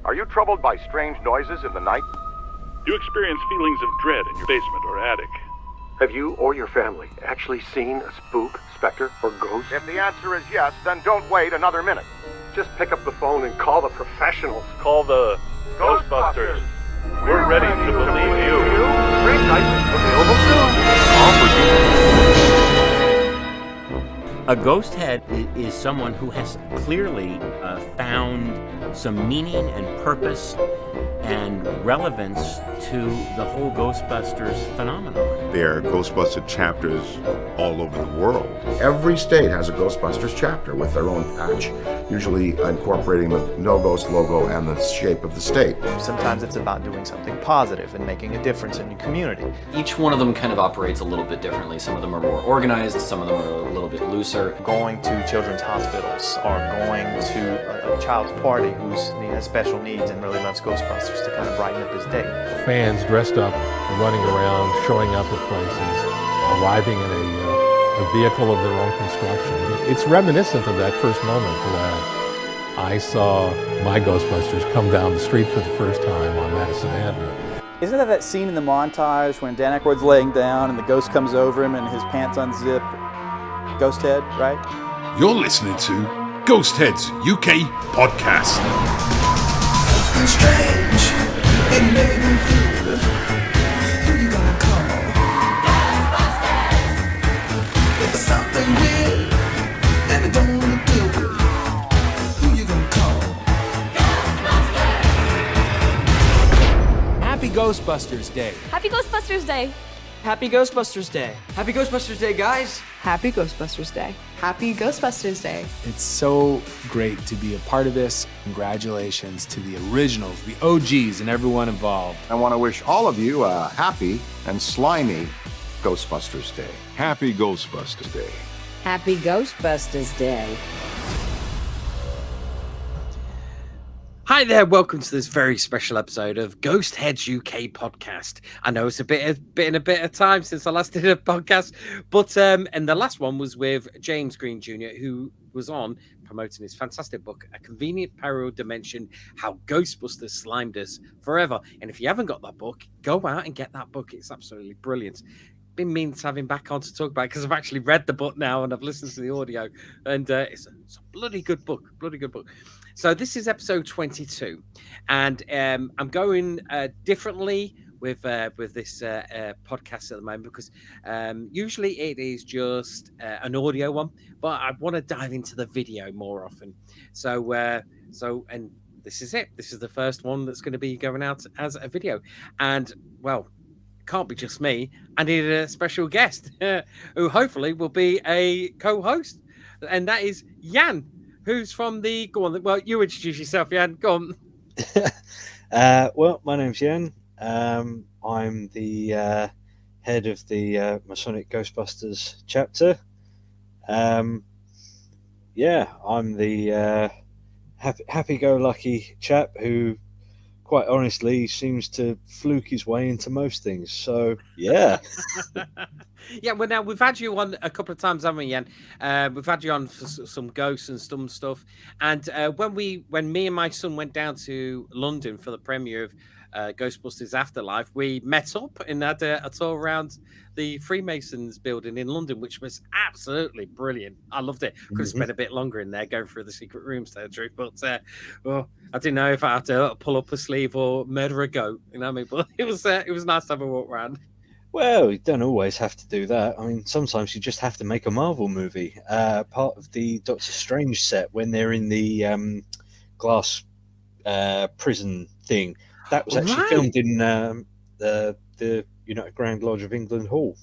Are you troubled by strange noises in the night? Do you experience feelings of dread in your basement or attic? Have you or your family actually seen a spook, specter, or ghost? If the answer is yes, then don't wait another minute. Just pick up the phone and call the professionals. Call the Ghostbusters. We're ready to believe you. Great night. Available soon. Call for A ghost head is someone who has clearly found some meaning and purpose and relevance to the whole Ghostbusters phenomenon. There are Ghostbuster chapters all over the world. Every state has a Ghostbusters chapter with their own patch, usually incorporating the No Ghost logo and the shape of the state. Sometimes it's about doing something positive and making a difference in your community. Each one of them kind of operates a little bit differently. Some of them are more organized, some of them are a little bit looser. Going to children's hospitals or going to a child's party who has special needs and really loves Ghostbusters to kind of brighten up his day. Fans dressed up, running around, showing up at places, arriving in a vehicle of their own construction. It's reminiscent of that first moment that I saw my Ghostbusters come down the street for the first time on Madison Avenue. Isn't that scene in the montage when Dan Aykroyd's laying down and the ghost comes over him and his pants unzip? Ghosthead, right? You're listening to Ghostheads UK Podcast. Something strange in your neighborhood. Who you gonna call? Ghostbusters! If there's something weird and it don't look good, who you gonna call? Ghostbusters! Happy Ghostbusters Day. Happy Ghostbusters Day. Happy Ghostbusters Day. Happy Ghostbusters Day, guys. Happy Ghostbusters Day. Happy Ghostbusters Day. It's so great to be a part of this. Congratulations to the originals, the OGs, and everyone involved. I want to wish all of you a happy and slimy Ghostbusters Day. Happy Ghostbusters Day. Happy Ghostbusters Day. Hi there, welcome to this very special episode of Ghostheads UK Podcast. I know it's been a bit of time since I last did a podcast, but and the last one was with James Green Jr., who was on promoting his fantastic book, A Convenient Parallel Dimension: How Ghostbusters Slimed Us Forever. And if you haven't got that book, go out and get that book. It's absolutely brilliant. Been meaning to have him back on to talk about it because I've actually read the book now and I've listened to the audio, and it's a bloody good book. So this is episode 22, and I'm going differently with this podcast at the moment because usually it is just an audio one, but I want to dive into the video more often. So and this is it. This is the first one that's going to be going out as a video, and well, it can't be just me. I need a special guest who hopefully will be a co-host, and that is Jan. Who's from the... Go on. Well, you introduce yourself, Jan. Go on. Well, my name's Jan. I'm the head of the Masonic Ghostbusters chapter. I'm the happy-go-lucky chap who, quite honestly, seems to fluke his way into most things. So, yeah. Yeah, well, now we've had you on a couple of times, haven't we, Jan? We've had you on for some ghosts and some stuff. And when me and my son went down to London for the premiere of Ghostbusters Afterlife, we met up and had a tour around the Freemasons building in London, which was absolutely brilliant. I loved it. Could have spent a bit longer in there going through the secret rooms, to tell the truth, but I didn't know if I had to pull up a sleeve or murder a goat. You know what I mean? But it was nice to have a walk around. Well, you don't always have to do that. I mean, sometimes you just have to make a Marvel movie. Part of the Doctor Strange set when they're in the glass prison thing. That was actually filmed in the United Grand Lodge of England Hall.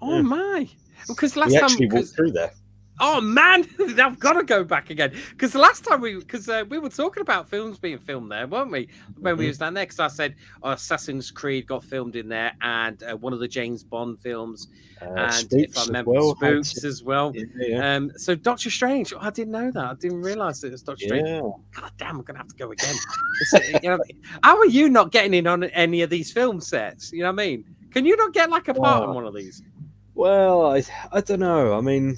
Oh, my. Because last we time... actually walked through there. Oh, man, I've got to go back again. Because the last time we were talking about films being filmed there, weren't we? When we was down there, because I said Assassin's Creed got filmed in there, and one of the James Bond films, and Spooks, if I remember, Spooks as well. Yeah. So Doctor Strange, I didn't know that. I didn't realise it was Doctor Strange. Yeah. God damn, I'm going to have to go again. How are you not getting in on any of these film sets? You know what I mean? Can you not get like a part on one of these? Well, I don't know. I mean...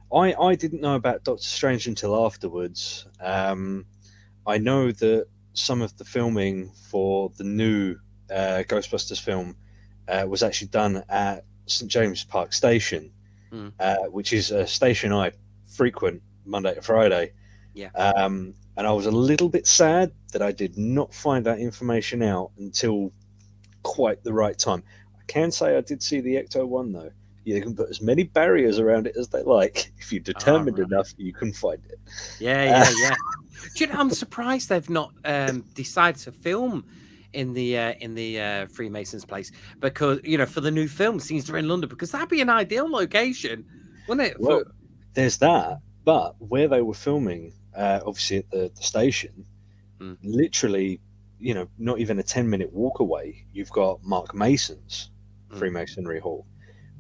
I didn't know about Doctor Strange until afterwards. I know that some of the filming for the new Ghostbusters film was actually done at St James Park Station, which is a station I frequent Monday to Friday. Yeah. And I was a little bit sad that I did not find that information out until quite the right time. I can say I did see the Ecto-1 though. You can put as many barriers around it as they like. If you're determined enough, you can find it. Yeah. Do you know, I'm surprised they've not decided to film in the Freemasons place, because for the new film, since they're in London, because that'd be an ideal location, wouldn't it? Well, there's that, but where they were filming, obviously at the station, literally, not even a 10-minute walk away, you've got Mark Mason's Freemasonry Hall,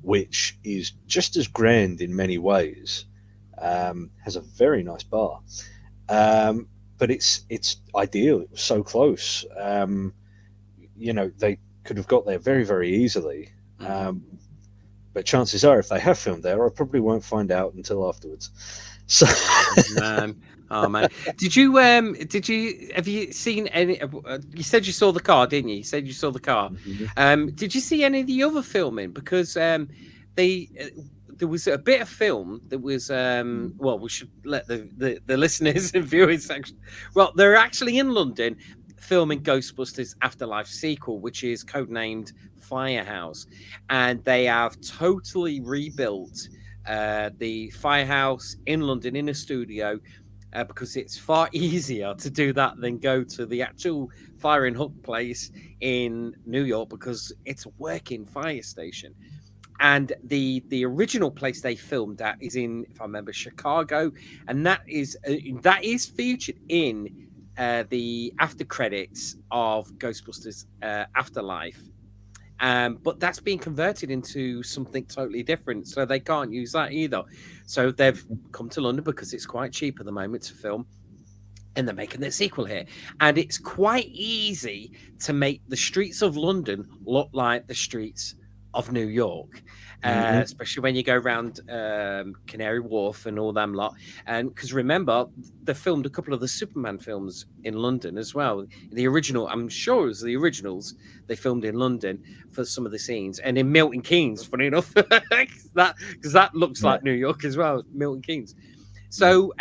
which is just as grand in many ways. Has a very nice bar, but it's ideal. It was so close. They could have got there very, very easily. But chances are, if they have filmed there, I probably won't find out until afterwards. So, oh man, have you seen any? You said you saw the car, didn't you? You said you saw the car. Did you see any of the other filming? Because there was a bit of film that was well, we should let the listeners and viewers actually. Well, they're actually in London filming Ghostbusters Afterlife sequel, which is codenamed Firehouse, and they have totally rebuilt the Firehouse in London in a studio, because it's far easier to do that than go to the actual firing hook place in New York, because it's a working fire station. And the original place they filmed at is in, if I remember, Chicago, and that is featured in the after credits of Ghostbusters Afterlife. But that's being converted into something totally different, so they can't use that either. So they've come to London because it's quite cheap at the moment to film, and they're making their sequel here. And it's quite easy to make the streets of London look like the streets of New York, especially when you go around Canary Wharf and all them lot. And because remember, they filmed a couple of the Superman films in London as well. The original, I'm sure it was the originals, they filmed in London for some of the scenes, and in Milton Keynes, funny enough, because that looks like New York as well, Milton Keynes. So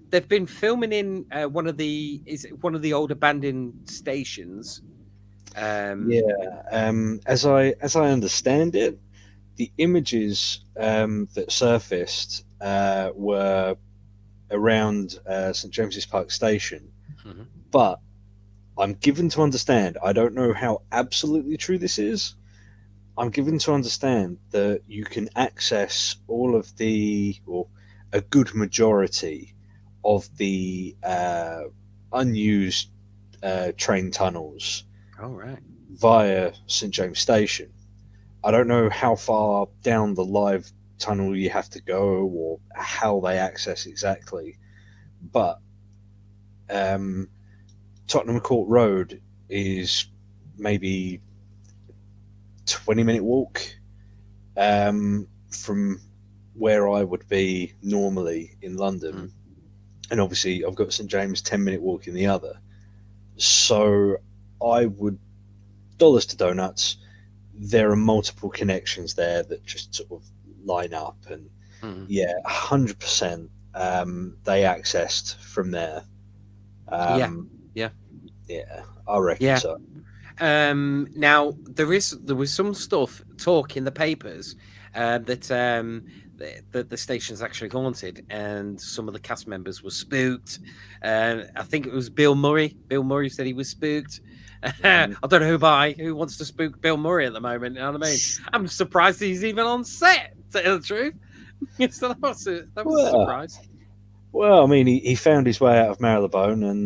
they've been filming in one of the old abandoned stations. As I understand it, the images that surfaced were around St James's Park Station, but I'm given to understand, I don't know how absolutely true this is, I'm given to understand that you can access all of or a good majority of the unused train tunnels via St James Station. I don't know how far down the live tunnel you have to go or how they access exactly, but Tottenham Court Road is maybe 20-minute walk from where I would be normally in London, and obviously I've got St James 10-minute walk in the other. So I would, dollars to donuts, there are multiple connections there that just sort of line up, and 100% they accessed from there. I reckon so. Now there was some talk in the papers that the station's actually haunted, and some of the cast members were spooked. I think it was Bill Murray. Bill Murray said he was spooked. I don't know who wants to spook Bill Murray at the moment. You know what I mean? I'm surprised he's even on set, to tell the truth. So that was a surprise. Well, I mean, he found his way out of Marylebone, and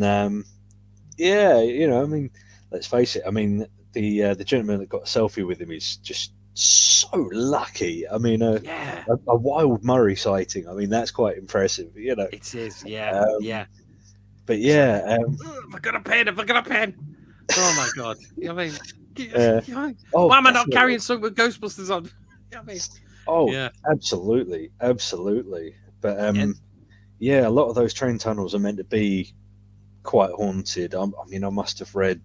let's face it. I mean, the gentleman that got a selfie with him is just so lucky. I mean, a wild Murray sighting. I mean, that's quite impressive. It is. But I've got a pen. Oh my god! You know what I mean? Why am I not carrying something with Ghostbusters on? You know what I mean? Absolutely. But a lot of those train tunnels are meant to be quite haunted. I mean, I must have read,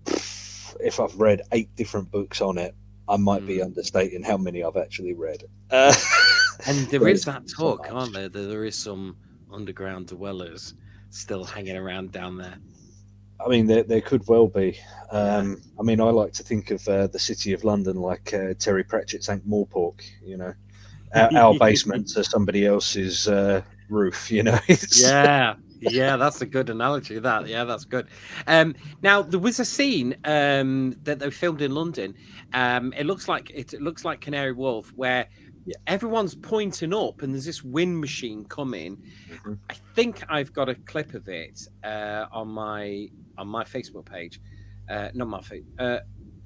if I've read 8 different books on it, I might be understating how many I've actually read. And there is that talk, aren't there? There is some underground dwellers still hanging around down there. I mean, there could well be. I mean, I like to think of the city of London like Terry Pratchett's Ankh-Morpork, you know. Our basements are somebody else's roof, you know. Yeah, that's a good analogy. That's good. Now there was a scene that they filmed in London. It looks like Canary Wharf, where everyone's pointing up, and there's this wind machine coming. I think I've got a clip of it on my Facebook page. Not my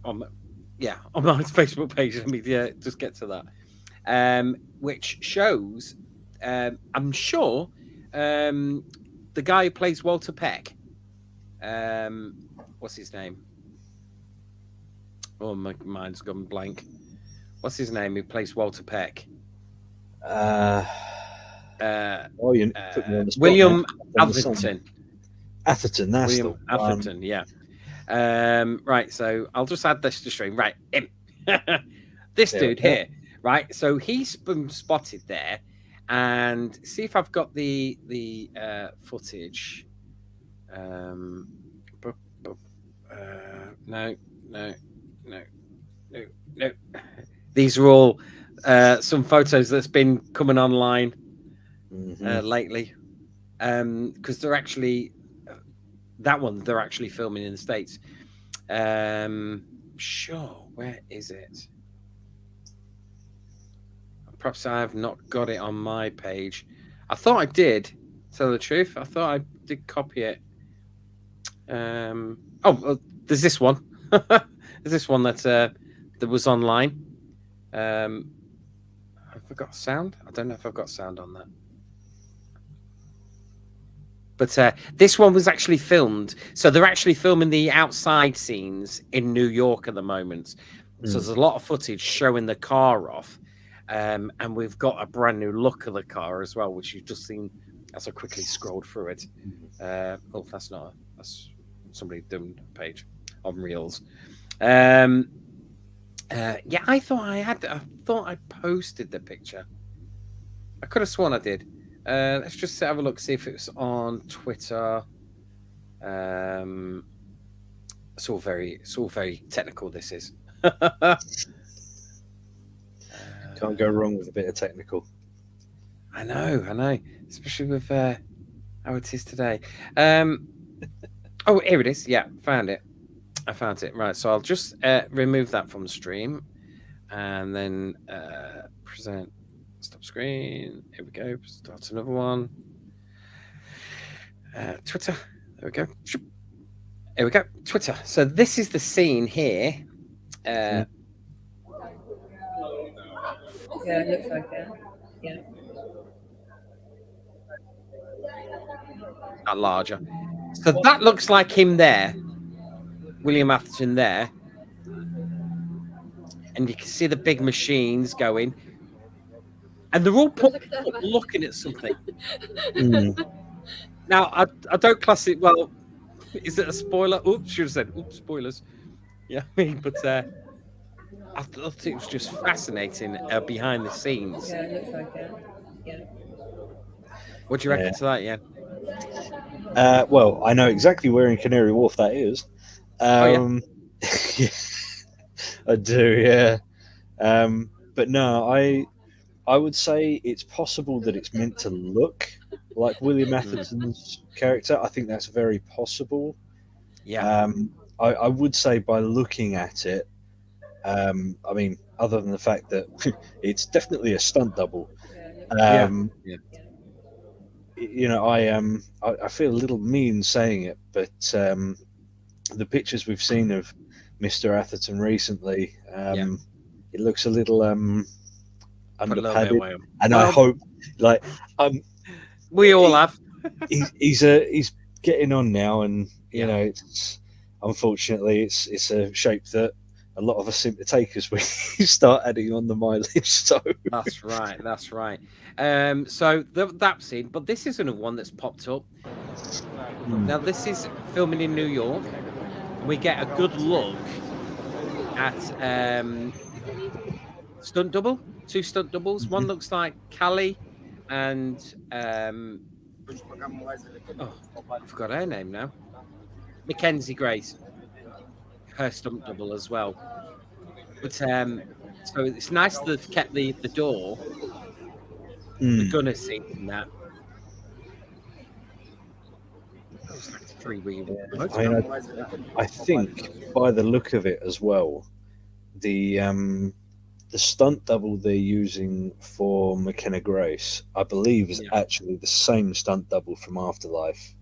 on my Facebook page. Let me just get to that. Which shows, I'm sure, the guy who plays Walter Peck. What's his name? Oh, my mind's gone blank. What's his name? Who plays Walter Peck? William Atherton. Atherton, that's William the one. Atherton, yeah. Right, so I'll just add this to the stream. Right, him. This dude here, right? So he's been spotted there, and see if I've got the footage. No. These are all some photos that's been coming online lately, because they're actually they're actually filming in the States. Sure, where is it? Perhaps I have not got it on my page. I thought I did. To tell the truth, I thought I did copy it. There's this one. There's this one that was online. Have I got sound? I don't know if I've got sound on that. But this one was actually filmed. So they're actually filming the outside scenes in New York at the moment. So there's a lot of footage showing the car off. And we've got a brand new look of the car as well, which you've just seen as I quickly scrolled through it. That's somebody doing a page on Reels. I thought I posted the picture. I could have sworn I did. Let's just have a look, see if it's on Twitter. It's all very technical. This is. Can't go wrong with a bit of technical. I know, especially with how it is today. Here it is. Yeah, I found it. Right, so I'll just remove that from the stream, and then present. Stop screen. Here we go. Start another one. Twitter. There we go. Here we go. Twitter. So this is the scene here. Yeah, it looks like it. Yeah. Not larger. So that looks like him there. William Atherton there. And you can see the big machines going. And they're all looking at something. Now, I don't class it, well, is it a spoiler? Oops, should have said, spoilers. Yeah, I mean, but I thought it was just fascinating behind the scenes. Yeah, it looks like it. Yeah. What do you reckon to that, yeah? Well, I know exactly where in Canary Wharf that is. Yeah, I do, yeah. But no, I would say it's possible that it's meant to look like William Atherton's character. I think that's very possible. Yeah. I would say by looking at it, I mean, other than the fact that it's definitely a stunt double. You know, I feel a little mean saying it, but the pictures we've seen of Mr. Atherton recently, it looks a little underpadded, and I hope, like, we all have. he's getting on now, and you know, it's unfortunately it's a shape that a lot of us seem to take as we start adding on the mileage. So that's right. So that scene, but this isn't a one that's popped up. Now, this is filming in New York. We get a good look at stunt double, 2 stunt doubles. One looks like Callie, and I forgot her name now. Mackenzie Grace, her stunt double as well. But so it's nice that they've kept the door, the gunner seat in that. I think by the look of it as well, the stunt double they're using for McKenna Grace, I believe, is actually the same stunt double from Afterlife.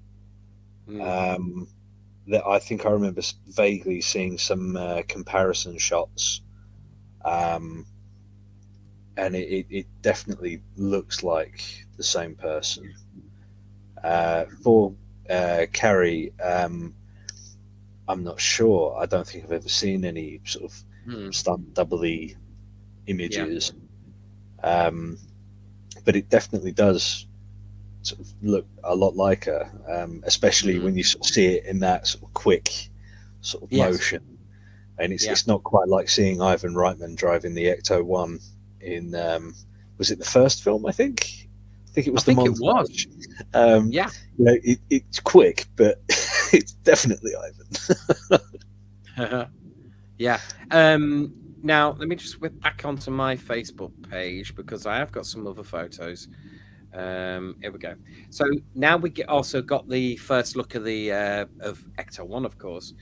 That I think I remember vaguely seeing some comparison shots, and it definitely looks like the same person. For Carrie, I'm not sure. I don't think I've ever seen any sort of stunt double-y images, but it definitely does sort of look a lot like her, especially when you sort of see it in that sort of quick sort of motion. And it's not quite like seeing Ivan Reitman driving the Ecto-1 in was it the first film? I think it was the montage. You know, it's quick, but it's definitely Ivan. Now let me just whip back onto my Facebook page because I have got some other photos. Here we go. So now we also got the first look of the of Ecto-1, of course.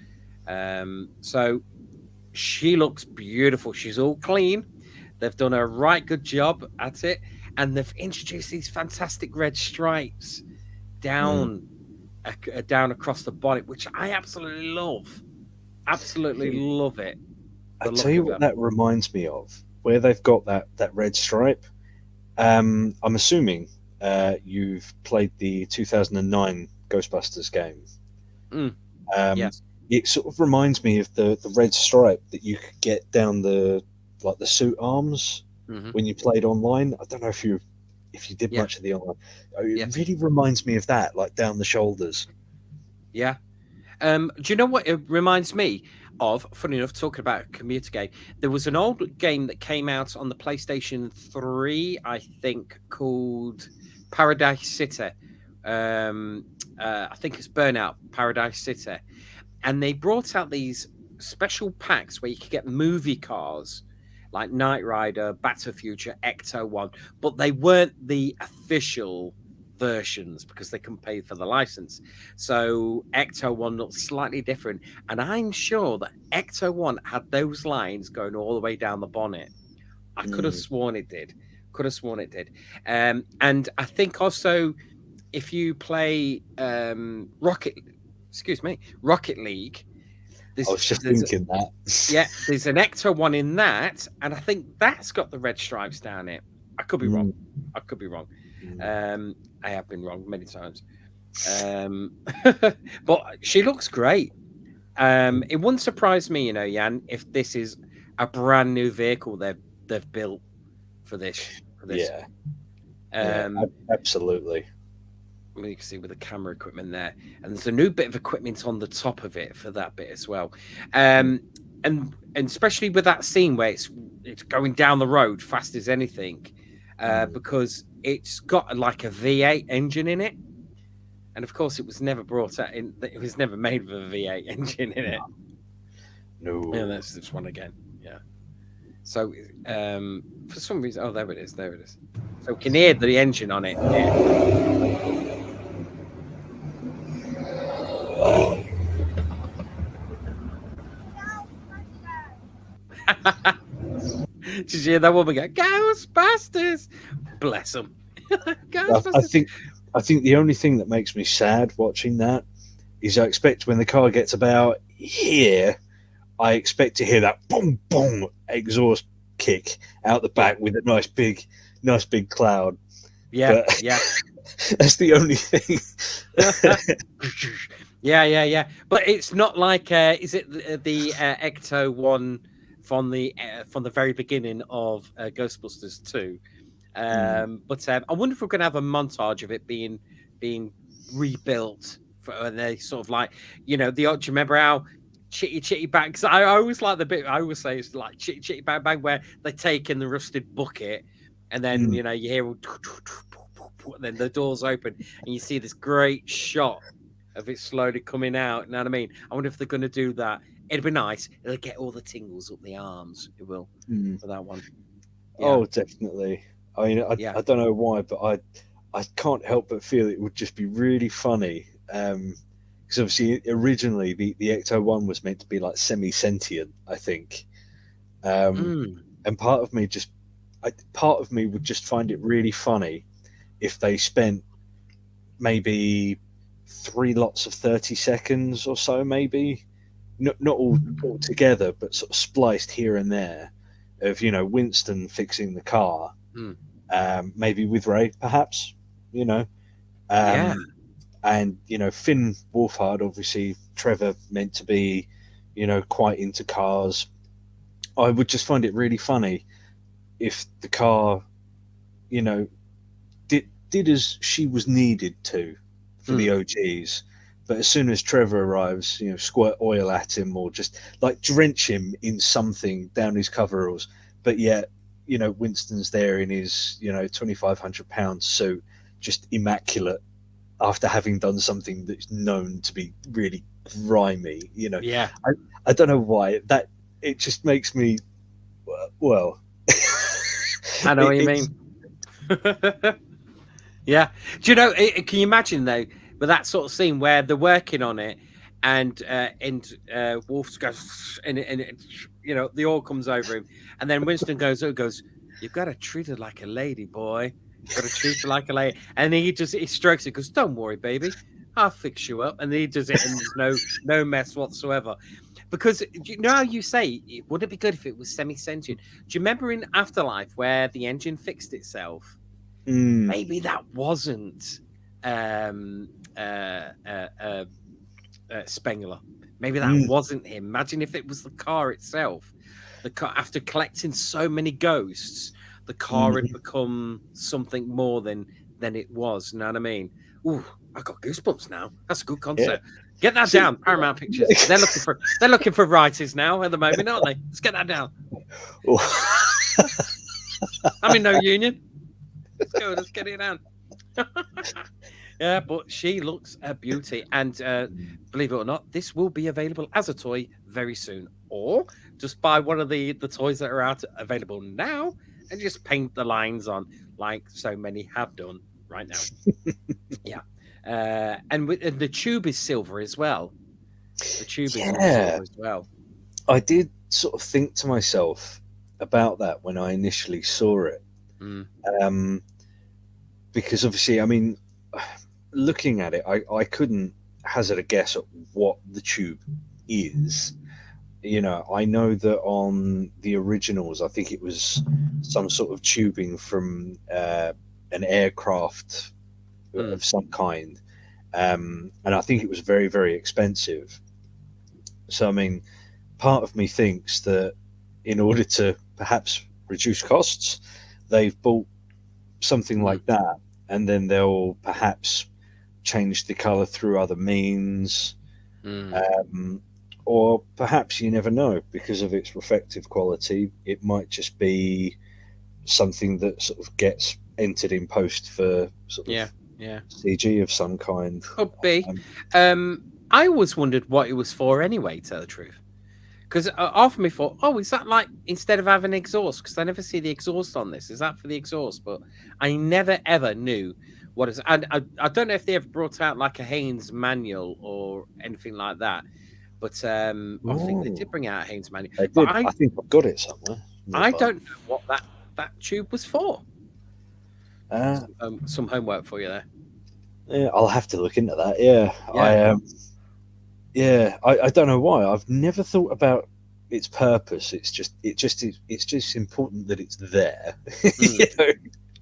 So she looks beautiful. She's all clean. They've done a right good job at it, and they've introduced these fantastic red stripes down across the body, which I absolutely love. Absolutely love it. I tell you what that reminds me of, where they've got that red stripe. I'm assuming you've played the 2009 Ghostbusters game. Yes. It sort of reminds me of the red stripe that you could get down the suit arms when you played online. I don't know if you did much of the online. It really reminds me of that, like down the shoulders. Yeah. Do you know what it reminds me of? Funny enough, talking about a commuter game, there was an old game that came out on the PlayStation 3, I think, called Paradise City. I think it's Burnout Paradise City. And they brought out these special packs where you could get movie cars like Knight Rider, Back to the Future, Ecto-1, but they weren't the official versions because they couldn't pay for the license. So Ecto-1 looked slightly different, and I'm sure that Ecto-1 had those lines going all the way down the bonnet. I could have sworn it did. And I think also if you play Rocket League, I was just thinking that. There's an Ecto-1 in that, and I think that's got the red stripes down it. I could be wrong. I have been wrong many times. But she looks great. It wouldn't surprise me, you know, Jan, if this is a brand new vehicle they've built for this. Absolutely. You can see with the camera equipment there, and there's a new bit of equipment on the top of it for that bit as well. And especially with that scene where it's going down the road fast as anything, because it's got like a V8 engine in it, and of course it was never brought out in. It was never made with a V8 engine in it. No. Yeah, that's this one again. Yeah. So for some reason, there it is. So we can hear the engine on it. Yeah. Did you hear that woman go, Ghostbusters? Bless them. Ghostbusters. I think the only thing that makes me sad watching that is I expect when the car gets about here, I expect to hear that boom, boom exhaust kick out the back with a nice big cloud. Yeah, but yeah. That's the only thing. Yeah. But it's not like, is it the Ecto-1 from the very beginning of Ghostbusters 2? But I wonder if we're going to have a montage of it being rebuilt, and they sort of like, you know, do you remember how chitty bang? Because I always like the bit I always say it's like chitty bang bang, where they take in the rusted bucket, and then you know you hear, and then the doors open, and you see this great shot of it slowly coming out. You know what I mean? I wonder if they're going to do that. It'd be nice. It'll get all the tingles up the arms. It will for that one. Yeah. Oh, definitely. I mean, I don't know why, but I can't help but feel it would just be really funny. Because obviously, originally the Ecto-1 was meant to be like semi-sentient, I think. And part of me would just find it really funny if they spent maybe 3 lots of 30 seconds or so, maybe not all together, but sort of spliced here and there, of, you know, Winston fixing the car, maybe with Ray, perhaps, you know, and, you know, Finn Wolfhard, obviously Trevor meant to be, you know, quite into cars. I would just find it really funny if the car, you know, did as she was needed to for the OGs, but as soon as Trevor arrives, you know, squirt oil at him or just like drench him in something down his coveralls. But yet, you know, Winston's there in his, you know, 2,500 pound suit, just immaculate after having done something that's known to be really grimy, you know. Yeah. I don't know why that it just makes me, well, I know what you mean. Yeah. Do you know, can you imagine though, with that sort of scene where they're working on it and Wolf goes, and you know, the oil comes over him, and then Winston goes, "You've got to treat her like a lady, boy. You've got to treat her like a lady." And he strokes it, goes, "Don't worry, baby. I'll fix you up." And he does it, and there's no mess whatsoever. Because you know how you say, would it be good if it was semi-sentient? Do you remember in Afterlife where the engine fixed itself? Maybe that wasn't Spengler. Maybe that wasn't him. Imagine if it was the car itself. The car, after collecting so many ghosts, the car had become something more than it was. You know what I mean? Ooh, I got goosebumps now. That's a good concept. Yeah. Get that down, Paramount Pictures. They're looking for writers now at the moment, aren't they? Let's get that down. I'm in no union. Let's go. Let's get it down. Yeah, but she looks a beauty, and believe it or not, this will be available as a toy very soon. Or just buy one of the toys that are out available now and just paint the lines on, like so many have done right now. Yeah, and the tube is silver as well. The tube is silver as well. I did sort of think to myself about that when I initially saw it, because obviously, I mean, looking at it, I couldn't hazard a guess at what the tube is. You know, I know that on the originals, I think it was some sort of tubing from an aircraft of some kind, and I think it was very, very expensive. So, I mean, part of me thinks that in order to perhaps reduce costs, they've bought something like that, and then they'll perhaps change the color through other means, or perhaps, you never know, because of its reflective quality, it might just be something that sort of gets entered in post for sort of CG of some kind. Could be. I always wondered what it was for anyway, to tell the truth. Because half of me thought, oh, is that like instead of having exhaust? Because I never see the exhaust on this. Is that for the exhaust? But I never ever knew what it is. And I don't know if they ever brought out like a Haynes manual or anything like that. But I think they did bring out a Haynes manual. They did. I think I've got it somewhere. I don't know what that tube was for. Some homework for you there. Yeah, I'll have to look into that. Yeah. I don't know why. I've never thought about its purpose. It's just important that it's there. You know?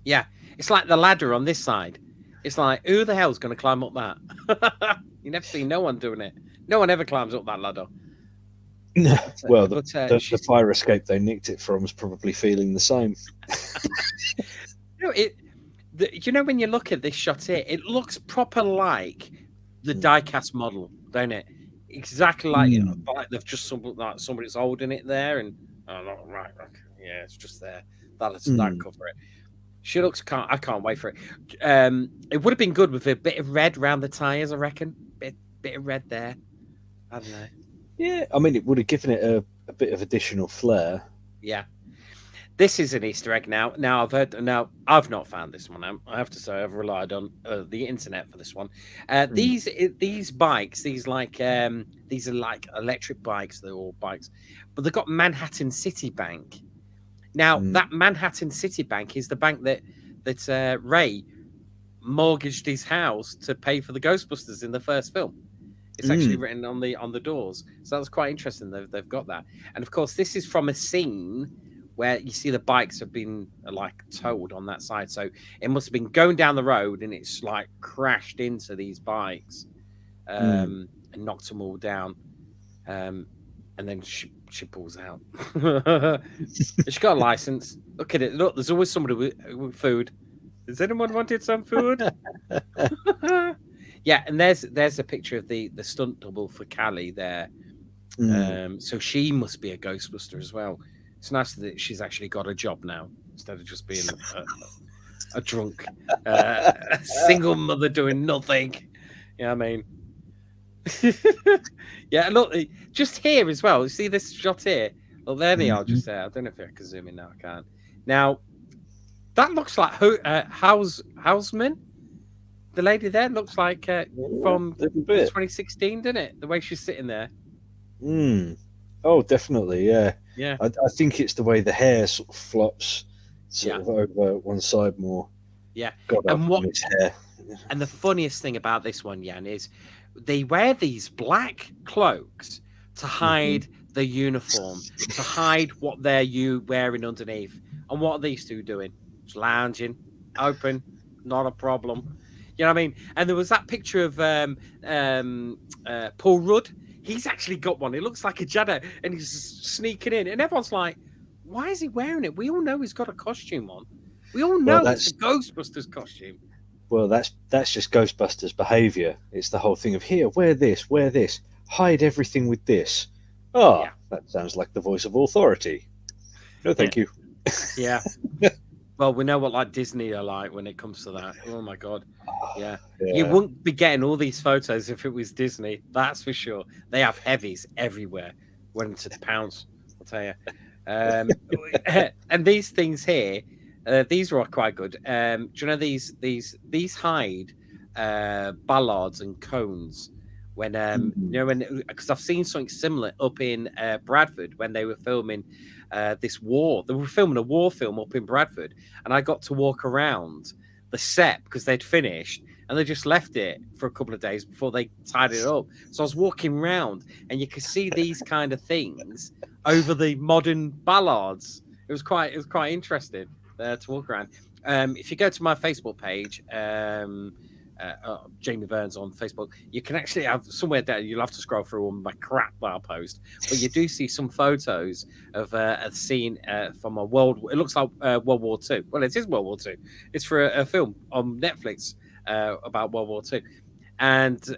Yeah, it's like the ladder on this side. It's like, who the hell's going to climb up that? You never see no one doing it. No one ever climbs up that ladder. No. Well, the fire escape they nicked it from is probably feeling the same. you know, when you look at this shot here, it looks proper like the die-cast model, don't it? Exactly like, like they've just somebody's holding it there, and right, yeah, it's just there. That cover it. She looks. I can't wait for it. It would have been good with a bit of red around the tires, I reckon. Bit of red there. I don't know. Yeah, I mean, it would have given it a bit of additional flair. Yeah. This is an Easter egg now. Now I've not found this one. I have to say I've relied on the internet for this one. These bikes, these are like electric bikes. They're all bikes, but they've got Manhattan City Bank. Now that Manhattan City Bank is the bank that Ray mortgaged his house to pay for the Ghostbusters in the first film. It's actually written on the doors, so that's quite interesting. They've got that, and of course this is from a scene where you see the bikes have been like towed on that side. So it must have been going down the road and it's like crashed into these bikes and knocked them all down. And then she pulls out. She got a license. Look at it. Look, there's always somebody with food. Does anyone wanted some food? Yeah, and there's a picture of the stunt double for Callie there. So she must be a Ghostbuster as well. It's nice that she's actually got a job now instead of just being a drunk single mother doing nothing. You know what I mean? Yeah, look, just here as well. You see this shot here? Well, there they are just there. I don't know if I can zoom in now. I can't. Now, that looks like Houseman. The lady there looks like from 2016, doesn't it? The way she's sitting there. Oh, definitely, yeah. Yeah. I think it's the way the hair sort of flops sort of over one side more. Yeah. His hair. And the funniest thing about this one, Jan, is they wear these black cloaks to hide the uniform, to hide what they're wearing underneath. And what are these two doing? Just lounging, open, not a problem. You know what I mean? And there was that picture of Paul Rudd. He's actually got one. It looks like a Jedi, and he's sneaking in. And everyone's like, why is he wearing it? We all know he's got a costume on. We all know it's a Ghostbusters costume. Well, that's just Ghostbusters behaviour. It's the whole thing of, here, wear this, hide everything with this. Oh, yeah. That sounds like the voice of authority. No, thank you. Yeah. Well, we know what like Disney are like when it comes to that. Oh my God. Yeah. You wouldn't be getting all these photos if it was Disney. That's for sure. They have heavies everywhere. Went to pounce, I'll tell you. And these things here, these are quite good. Do you know these hide ballards and cones when because I've seen something similar up in Bradford when they were filming this war. They were filming a war film up in Bradford, and I got to walk around the set because they'd finished and they just left it for a couple of days before they tied it up. So I was walking around and you could see these kind of things over the modern ballards. It was quite interesting to walk around. If you go to my Facebook page, Jamie Burns on Facebook, you can actually have somewhere there. You'll have to scroll through all my crap that I post, but you do see some photos of a scene from a it looks like World War II. Well, it is World War II. It's for a film on Netflix about World War II, and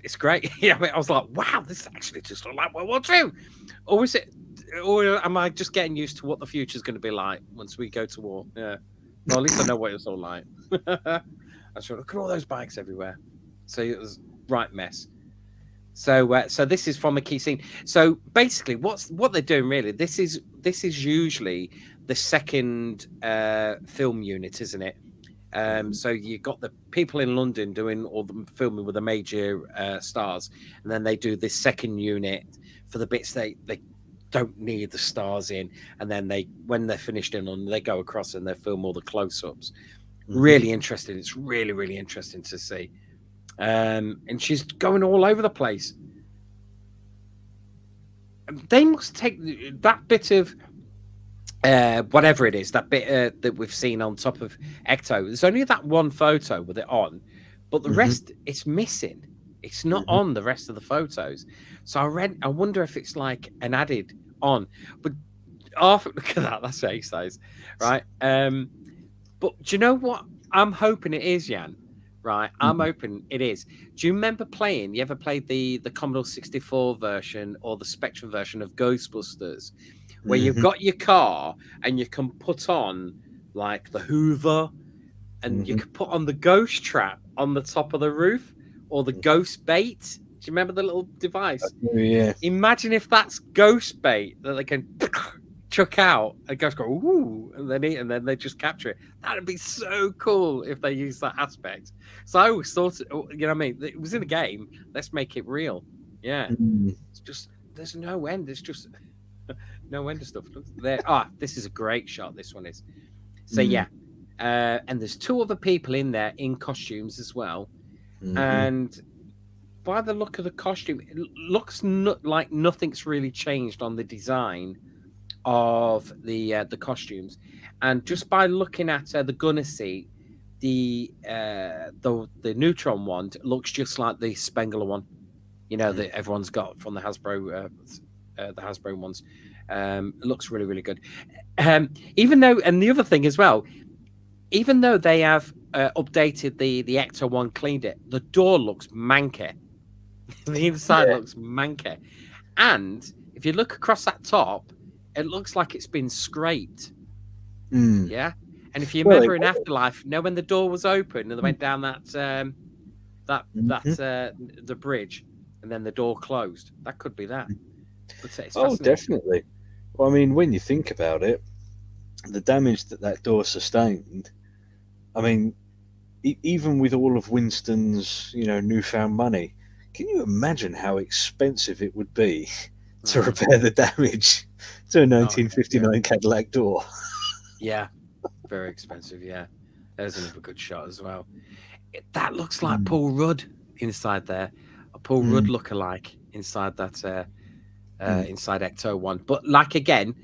it's great. Yeah, I was like, wow, this actually just looks like World War II. Or is it? Or am I just getting used to what the future is going to be like once we go to war? Yeah. Well, at least I know what it's all like. I said, look at all those bikes everywhere. So it was right mess. So this is from a key scene. So basically, what they're doing really, this is usually the second film unit, isn't it? So you got the people in London doing all the filming with the major stars, and then they do this second unit for the bits they don't need the stars in, and then when they're finished in London, they go across and they film all the close-ups. Really interesting. It's really, really interesting to see. And she's going all over the place. They must take that bit of whatever it is, that bit that we've seen on top of Ecto. There's only that one photo with it on, but the rest, it's missing. It's not on the rest of the photos. So I wonder if it's like an added on. But look at that. That's ace size, right? But do you know what I'm hoping it is, Jan. Right, I'm hoping it is. Do you remember playing? You ever played the Commodore 64 version or the Spectrum version of Ghostbusters, where you've got your car and you can put on like the Hoover, and you can put on the ghost trap on the top of the roof, or the ghost bait? Do you remember the little device? Yeah. Imagine if that's ghost bait that they can chuck out and ghosts go ooh, and then they just capture it. That'd be so cool if they use that aspect. So I always thought, you know what I mean? It was in a game. Let's make it real. Yeah. It's just there's no end. There's just no end of stuff. There. This is a great shot. This one is. So yeah. And there's 2 other people in there in costumes as well. And by the look of the costume, it looks like nothing's really changed on the design of the costumes. And just by looking at the gunner seat, the neutron one looks just like the Spengler one, you know, that everyone's got from the Hasbro ones. It looks really, really good. Even though, and the other thing as well, even though they have updated the Ecto one, cleaned it, the door looks manky. The inside looks manky. And if you look across that top, it looks like it's been scraped. Yeah. And if you remember in Afterlife, you know, when the door was open and they went down the bridge and then the door closed, that could be that. But it's definitely. Well, I mean, when you think about it, the damage that door sustained, I mean, even with all of Winston's, you know, newfound money, can you imagine how expensive it would be to repair the damage to a 1959 Cadillac door? Yeah, very expensive. Yeah, there's another good shot as well. That looks like Paul Rudd inside there, a Paul Rudd lookalike inside that inside Ecto one. But like again,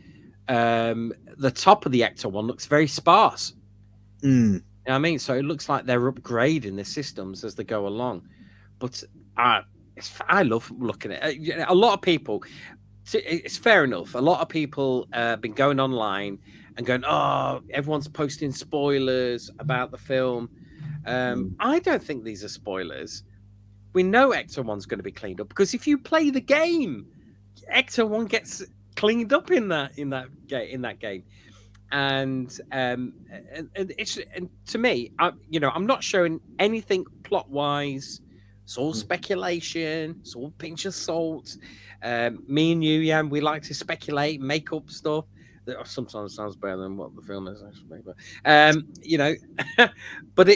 the top of the Ecto one looks very sparse. You know what I mean? So it looks like they're upgrading the systems as they go along. But I love looking at it. A lot of people. It's fair enough. A lot of people have been going online and going, "Oh, everyone's posting spoilers about the film." I don't think these are spoilers. We know Ecto 1's going to be cleaned up because if you play the game, Ecto 1 gets cleaned up in that game. And it's to me, I'm not showing anything plot wise. It's all speculation. It's all pinch of salt. Me and you, Jan, we like to speculate, make up stuff that sometimes sounds better than what the film is actually. But but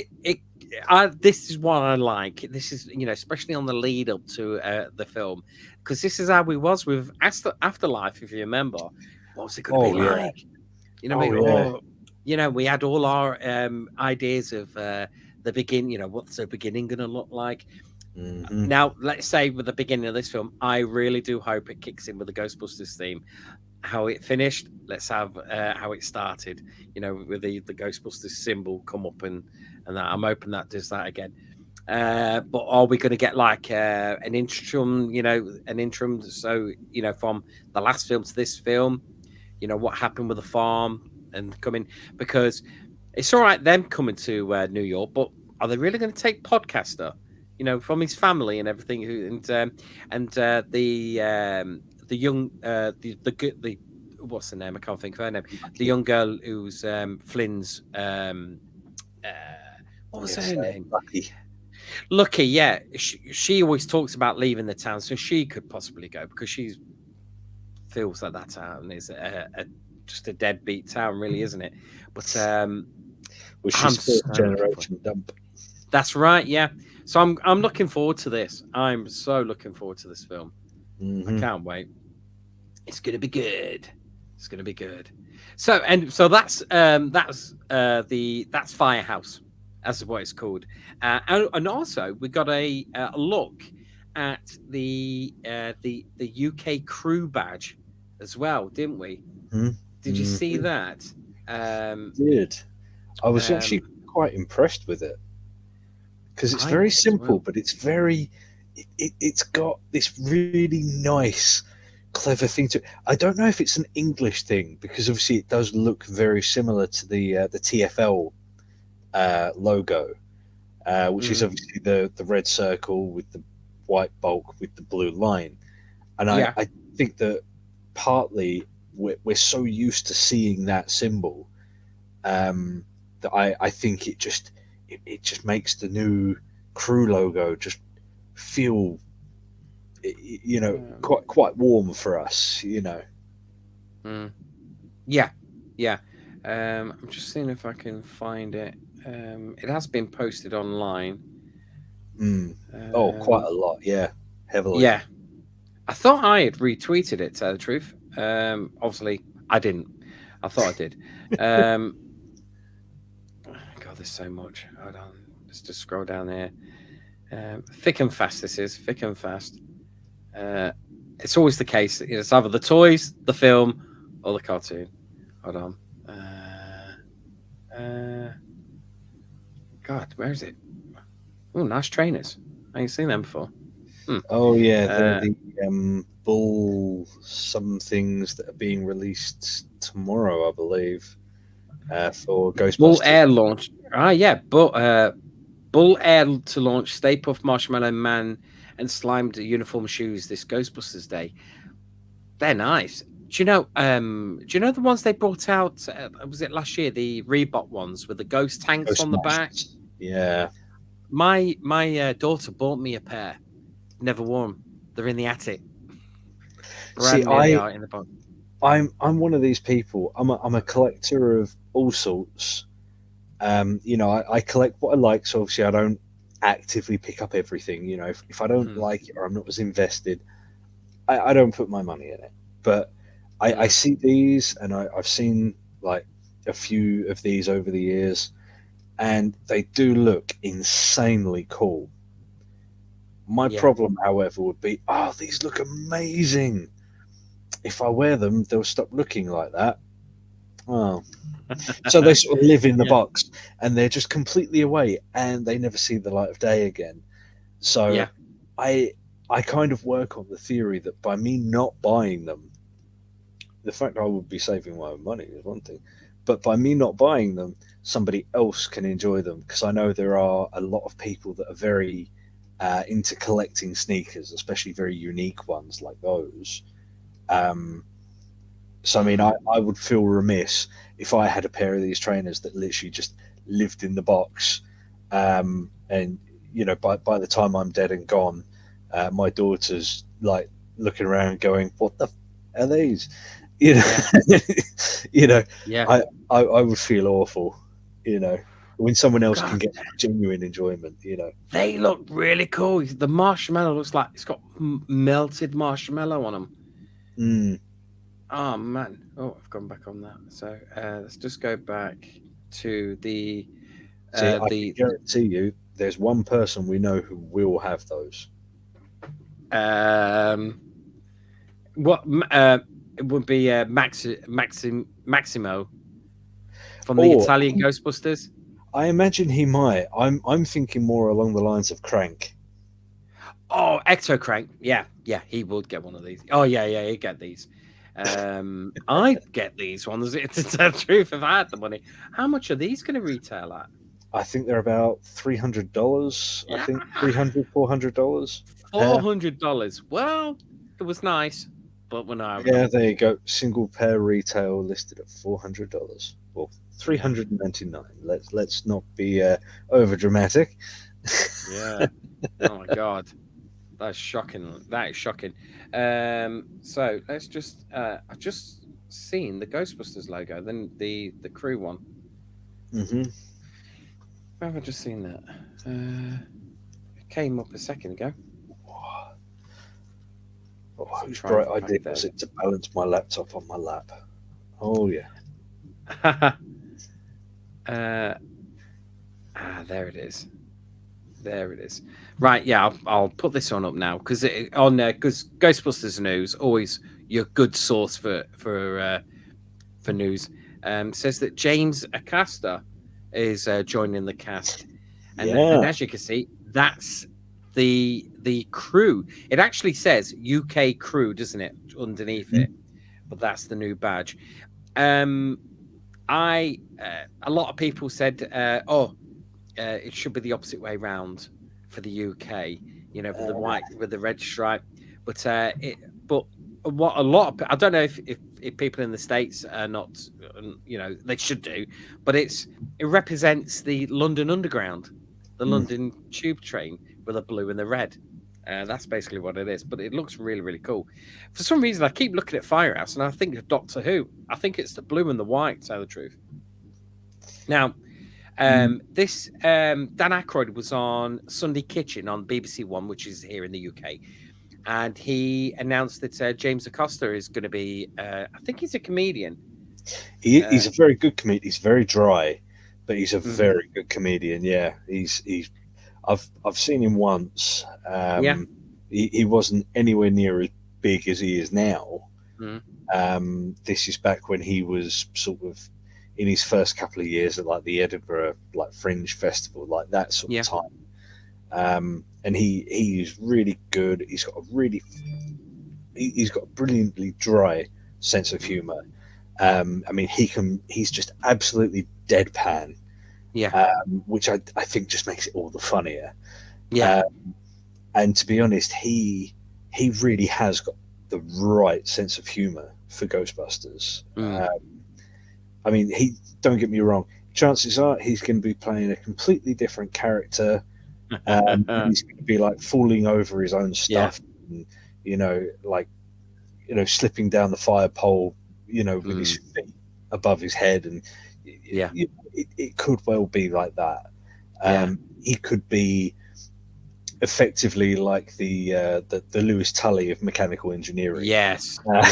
this is what I like. This is, especially on the lead up to the film, because this is how we was with Afterlife. If you remember, what was it going to be like? We had all our ideas of the beginning. What's the beginning going to look like? Now, let's say with the beginning of this film, I really do hope it kicks in with the Ghostbusters theme. How it finished, let's have how it started. With the Ghostbusters symbol come up and that. I'm hoping that does that again. But are we going to get like an interim? So from the last film to this film, what happened with the farm and coming, because it's all right them coming to New York, but are they really going to take Podcaster? From his family and everything, the young the what's the name? I can't think of her name. The young girl who's Flynn's what was her name? Lucky, yeah. She always talks about leaving the town, so she could possibly go because she feels that town is just a deadbeat town, really, isn't it? But she's first generation dump. That's right, yeah. So I'm looking forward to this. I'm so looking forward to this film. I can't wait. It's gonna be good. It's gonna be good. So that's Firehouse, as what it's called. And also we got a look at the UK crew badge as well, didn't we? Did you see that? Did. I was actually quite impressed with it. Because it's very simple, but it's very, it's got this really nice, clever thing to it. I don't know if it's an English thing, because obviously it does look very similar to the TFL logo, which is obviously the red circle with the white bulk with the blue line. And I think that partly we're so used to seeing that symbol that I think it just makes the new crew logo just feel, quite warm for us, Yeah. I'm just seeing if I can find it. It has been posted online. Quite a lot, yeah, heavily. Yeah, I thought I had retweeted it, to tell the truth. Obviously, I didn't. I thought I did. God, there's so much. Hold on. Let's just scroll down here. Thick and fast, this is. Thick and fast. It's always the case. It's either the toys, the film, or the cartoon. Hold on. God, where is it? Oh, nice trainers. I ain't seen them before. Oh, yeah. They're the Bull some things that are being released tomorrow, I believe, for Ghostbusters. Bull Air launch. Bull Air to launch Stay Puft Marshmallow Man and Slimed Uniform Shoes this Ghostbusters Day. They're nice. Do you know the ones they brought out? Was it last year? The Reebok ones with the ghost tanks on the back. Yeah. My daughter bought me a pair. Never wore them. They're in the attic. In the box. I'm one of these people. I'm a collector of all sorts. I collect what I like. So obviously I don't actively pick up everything. If I don't like it or I'm not as invested, I don't put my money in it. But I see these, and I've seen like a few of these over the years, and they do look insanely cool. My problem, however, would be, these look amazing. If I wear them, they'll stop looking like that. Oh. So they sort of live in the box, and they're just completely away, and they never see the light of day again. So I kind of work on the theory that by me not buying them, the fact I would be saving my own money is one thing, but by me not buying them, somebody else can enjoy them, because I know there are a lot of people that are very into collecting sneakers, especially very unique ones like those. So I mean, I would feel remiss if I had a pair of these trainers that literally just lived in the box, and by the time I'm dead and gone, my daughter's like looking around going, what the f are these? I would feel awful, when someone else can get genuine enjoyment, They look really cool. The marshmallow looks like it's got melted marshmallow on them. Oh, man. Oh, I've gone back on that. So let's just go back to the... I can guarantee you there's one person we know who will have those. It would be Maximo from the Italian Ghostbusters. I imagine he might. I'm thinking more along the lines of Crank. Oh, Ecto Crank. Yeah, he would get one of these. Oh, yeah, he'd get these. I'd get these ones, to tell the truth, if I had the money. How much are these going to retail at? I think they're about $300. I think $300, $400. $400. Well, it was nice, but when I there you go. Single pair retail listed at $400. Well, $399. Let's not be over dramatic. Yeah. Oh my God. That's shocking. That is shocking. So let's just I've just seen the Ghostbusters logo, then the crew one. Where have I just seen that? It came up a second ago. Whose bright idea was it to balance my laptop on my lap? Oh yeah. There it is. There it is. Right, yeah, I'll put this one up now because Ghostbusters News, always your good source for news. Says that James Acosta is joining the cast, and as you can see, that's the crew. It actually says UK crew, doesn't it, underneath it? But that's the new badge. A lot of people said, it should be the opposite way round for the UK. You know, with the white with the red stripe. But what a lot of, I don't know if people in the States are not, you know, they should do, but it represents the London Underground, the London tube train with the blue and the red. That's basically what it is, but it looks really, really cool. For some reason, I keep looking at Firehouse and I think of Doctor Who. I think it's the blue and the white, to tell the truth. Now, this Dan Aykroyd was on Sunday Kitchen on BBC One, which is here in the UK. And he announced that James Acosta is going to be, I think he's a comedian. He's a very good comedian. He's very dry, but he's a very good comedian. Yeah, I've seen him once. He wasn't anywhere near as big as he is now. This is back when he was sort of in his first couple of years at like the Edinburgh like Fringe Festival, like that sort of time. And he's really good. He's got a brilliantly dry sense of humor. I mean, he's just absolutely deadpan. Which I think just makes it all the funnier. And to be honest, he really has got the right sense of humor for Ghostbusters. I mean, don't get me wrong, chances are he's going to be playing a completely different character. He's going to be like falling over his own stuff, and, slipping down the fire pole, with his feet above his head, and it could well be like that. He could be effectively like the Lewis Tully of mechanical engineering. Yes. Well,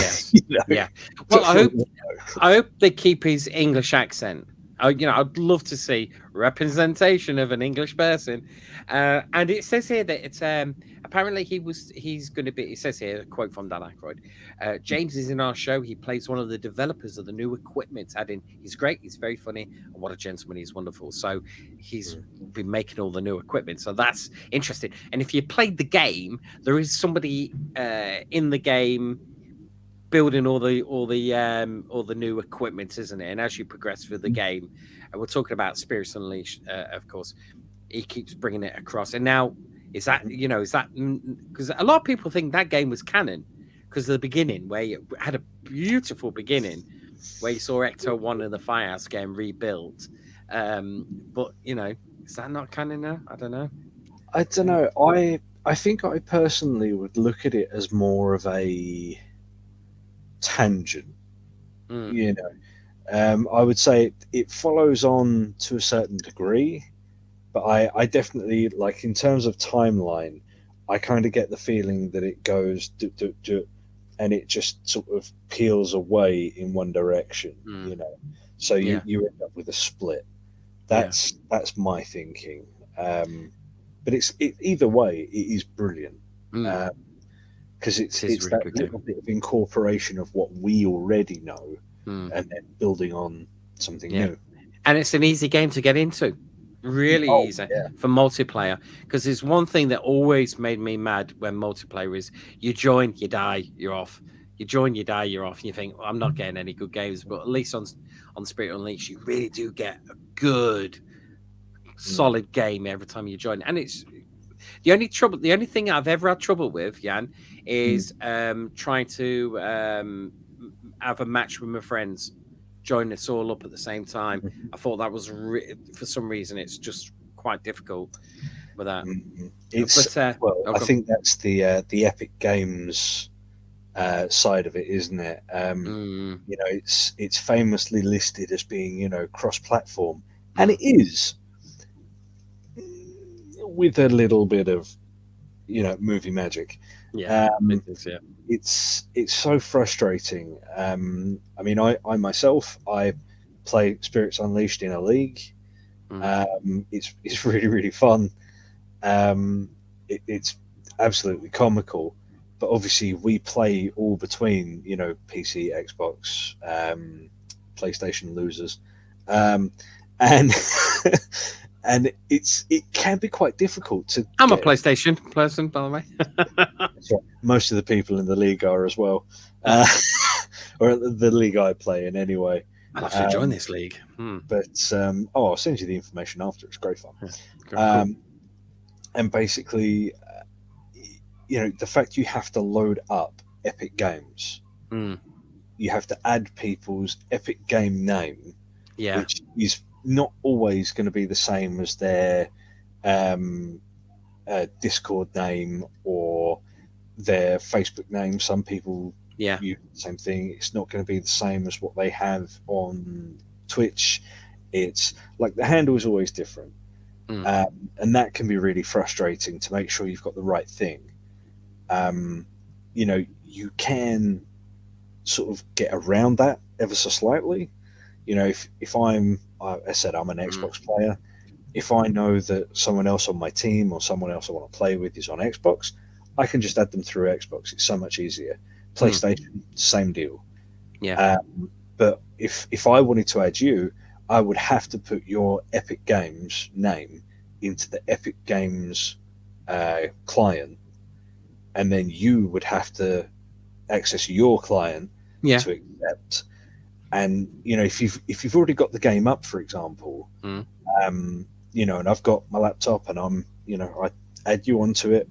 I hope they keep his English accent. I'd love to see representation of an English person. And it says here that it's apparently he's going to be. It says here, a quote from Dan Aykroyd. James is in our show. He plays one of the developers of the new equipment. Adding, he's great. He's very funny. And what a gentleman. He's wonderful. So he's been making all the new equipment. So that's interesting. And if you played the game, there is somebody in the game building all the new equipment, isn't it? And as you progress through the game, and we're talking about Spirits Unleashed, of course, he keeps bringing it across. And now is that because a lot of people think that game was canon because of the beginning, where you had a beautiful beginning where you saw Ecto 1 in the Firehouse game rebuilt. But is that not canon now? I don't know. I think I personally would look at it as more of a tangent. I would say it follows on to a certain degree, but I definitely, like, in terms of timeline, I kind of get the feeling that it goes and it just sort of peels away in one direction, so you end up with a split. That's my thinking, but it's either way it is brilliant. Because it's that little bit of incorporation of what we already know, and then building on something new. And it's an easy game to get into, really easy for multiplayer. Because there's one thing that always made me mad when multiplayer is you join, you die, you're off. You join, you die, you're off. And you think, I'm not getting any good games. But at least on Spirit Unleashed, you really do get a good, solid game every time you join. And it's the only thing I've ever had trouble with, Jan, is trying to have a match with my friends, join us all up at the same time. I thought that was for some reason it's just quite difficult with that. I think that's the Epic Games side of it, isn't it? It's famously listed as being cross-platform, and it is, with a little bit of movie magic. It's so frustrating. I mean, I myself, I play Spirits Unleashed in a league. It's really, really fun. It's absolutely comical, but obviously we play all between PC, Xbox, PlayStation losers, and and it can be quite difficult to. I'm a PlayStation person, by the way. That's right. Most of the people in the league are as well, or the league I play in anyway. I'll have to join this league. But I'll send you the information after. It's great fun. Cool. And basically, the fact you have to load up Epic Games, you have to add people's Epic Game name, which is not always going to be the same as their Discord name or their Facebook name. Some people use the same thing. It's not going to be the same as what they have on Twitch. It's like the handle is always different. And that can be really frustrating to make sure you've got the right thing. You can sort of get around that ever so slightly. If I'm an Xbox player, if I know that someone else on my team or someone else I want to play with is on Xbox, I can just add them through Xbox. It's so much easier. PlayStation, same deal. But if I wanted to add you, I would have to put your Epic Games name into the Epic Games client, and then you would have to access your client to accept. And if you've already got the game up, for example, and I've got my laptop and I add you onto it,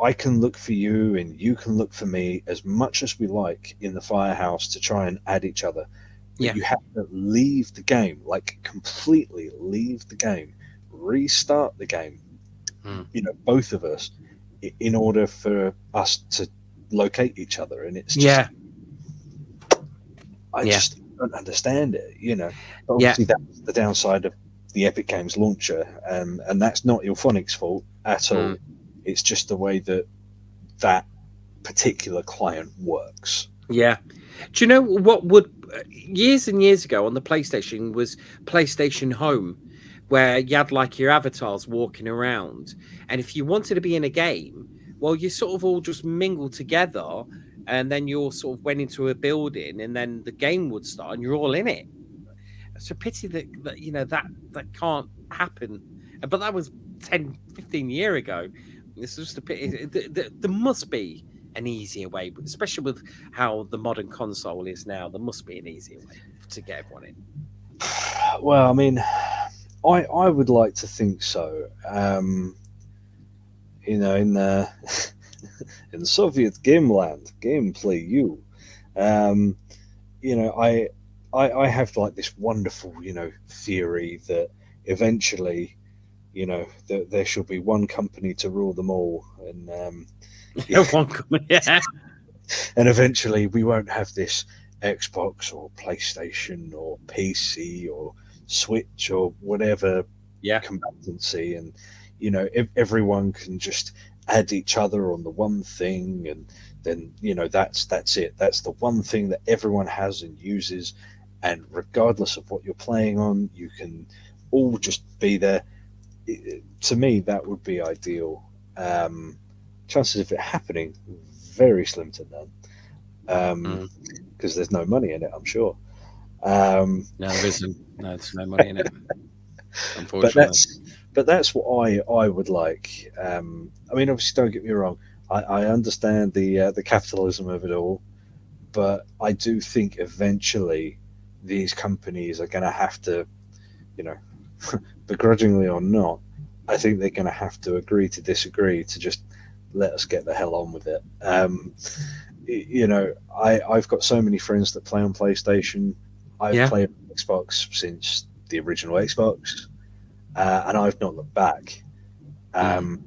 I can look for you and you can look for me as much as we like in the Firehouse to try and add each other. But you have to leave the game, like completely leave the game, restart the game, both of us, in order for us to locate each other. And it's just, I just don't understand it, But obviously that's the downside of the Epic Games launcher, and that's not Ilphonic's fault at all. It's just the way that particular client works. Yeah. Do you know what would years and years ago on the PlayStation was PlayStation Home, where you had like your avatars walking around, and if you wanted to be in a game, well, you sort of all just mingled together, and then you all sort of went into a building, and then the game would start, and you're all in it. It's a pity that can't happen, but that was 10, 15 years ago. It's just a pity. There must be an easier way, especially with how the modern console is now. There must be an easier way to get everyone in. Well, I mean, I would like to think so. In Soviet Gameland, Gameplay U, I have like this wonderful, theory that eventually, that there shall be one company to rule them all, and one company, and eventually we won't have this Xbox or PlayStation or PC or Switch or whatever competency, and everyone can just add each other on the one thing, and then that's it. That's the one thing that everyone has and uses, and regardless of what you're playing on, you can all just be there. To me, that would be ideal. Chances of it happening very slim to none, because there's no money in it, I'm sure. No, there isn't. No, there's no money in it, unfortunately. But that's what I would like. I mean, obviously, don't get me wrong. I understand the capitalism of it all, but I do think eventually these companies are going to have to, begrudgingly or not, I think they're going to have to agree to disagree to just let us get the hell on with it. I've got so many friends that play on PlayStation. I've played on Xbox since the original Xbox, and I've not looked back. But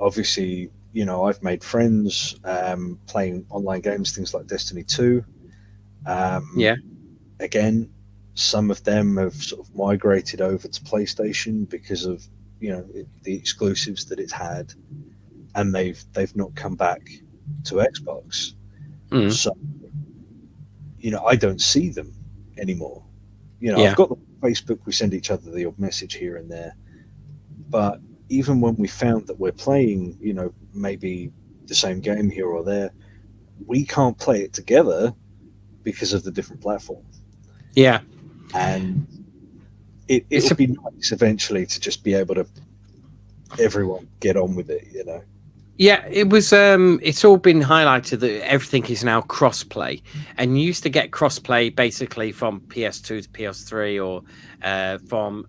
obviously, I've made friends playing online games, things like Destiny 2. Again, some of them have sort of migrated over to PlayStation because of the exclusives that it's had, and they've not come back to Xbox. So I don't see them anymore. I've got the Facebook, we send each other the odd message here and there, but even when we found that we're playing maybe the same game here or there, we can't play it together because of the different platform. And it would be nice eventually to just be able to everyone get on with it. Yeah, it was. It's all been highlighted that everything is now cross-play, and you used to get cross-play basically from PS2 to PS3, or from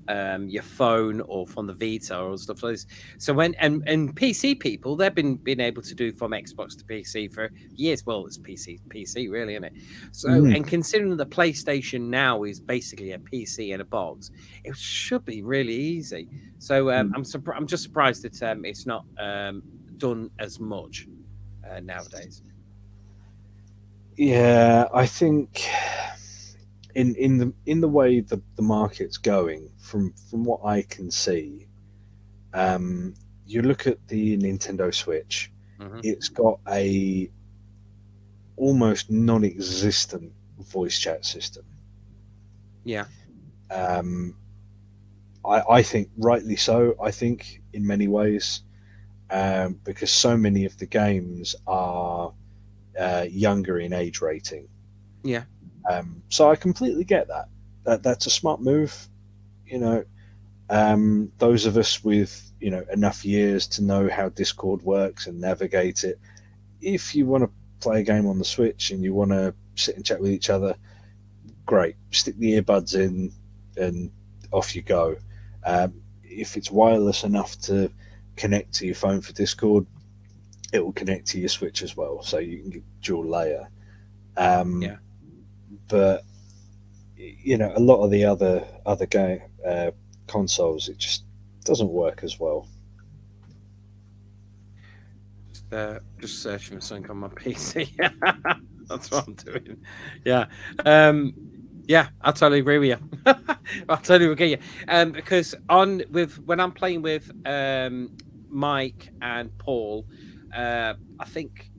your phone, or from the Vita, or stuff like this. So when and PC people, they've been able to do from Xbox to PC for years. Well, it's PC really, isn't it? So and considering the PlayStation now is basically a PC in a box, it should be really easy. So I'm just surprised that it's not done as much nowadays. Yeah, I think in the way the market's going, from what I can see, you look at the Nintendo Switch, it's got a almost non-existent voice chat system. Yeah. I think rightly so. I think in many ways, because so many of the games are younger in age rating. Yeah. So I completely get that. That's a smart move. You know, those of us with enough years to know how Discord works and navigate it. If you want to play a game on the Switch and you want to sit and chat with each other, great. Stick the earbuds in and off you go. If it's wireless enough to connect to your phone for Discord, it will connect to your Switch as well, so you can get dual layer. But a lot of the other game consoles, it just doesn't work as well. Just searching for something on my PC. That's what I'm doing. Yeah. Yeah, I totally agree with you. I totally agree with you. Because when I'm playing with Mike and Paul, I think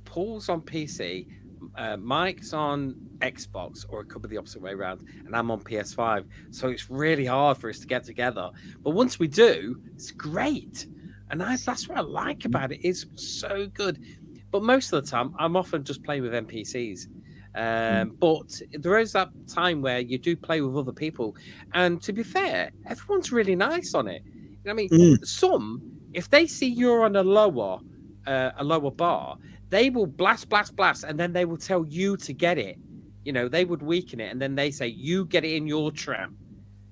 Paul's on PC, Mike's on Xbox, or it could be the opposite way around, and I'm on PS5. So it's really hard for us to get together. But once we do, it's great. And that's what I like about it. It's so good. But most of the time, I'm often just playing with NPCs. But there is that time where you do play with other people. And to be fair, everyone's really nice on it. You know what I mean? Some, if they see you're on a lower bar, they will blast, and then they will tell you to get it. They would weaken it, and then they say, you get it in your trap.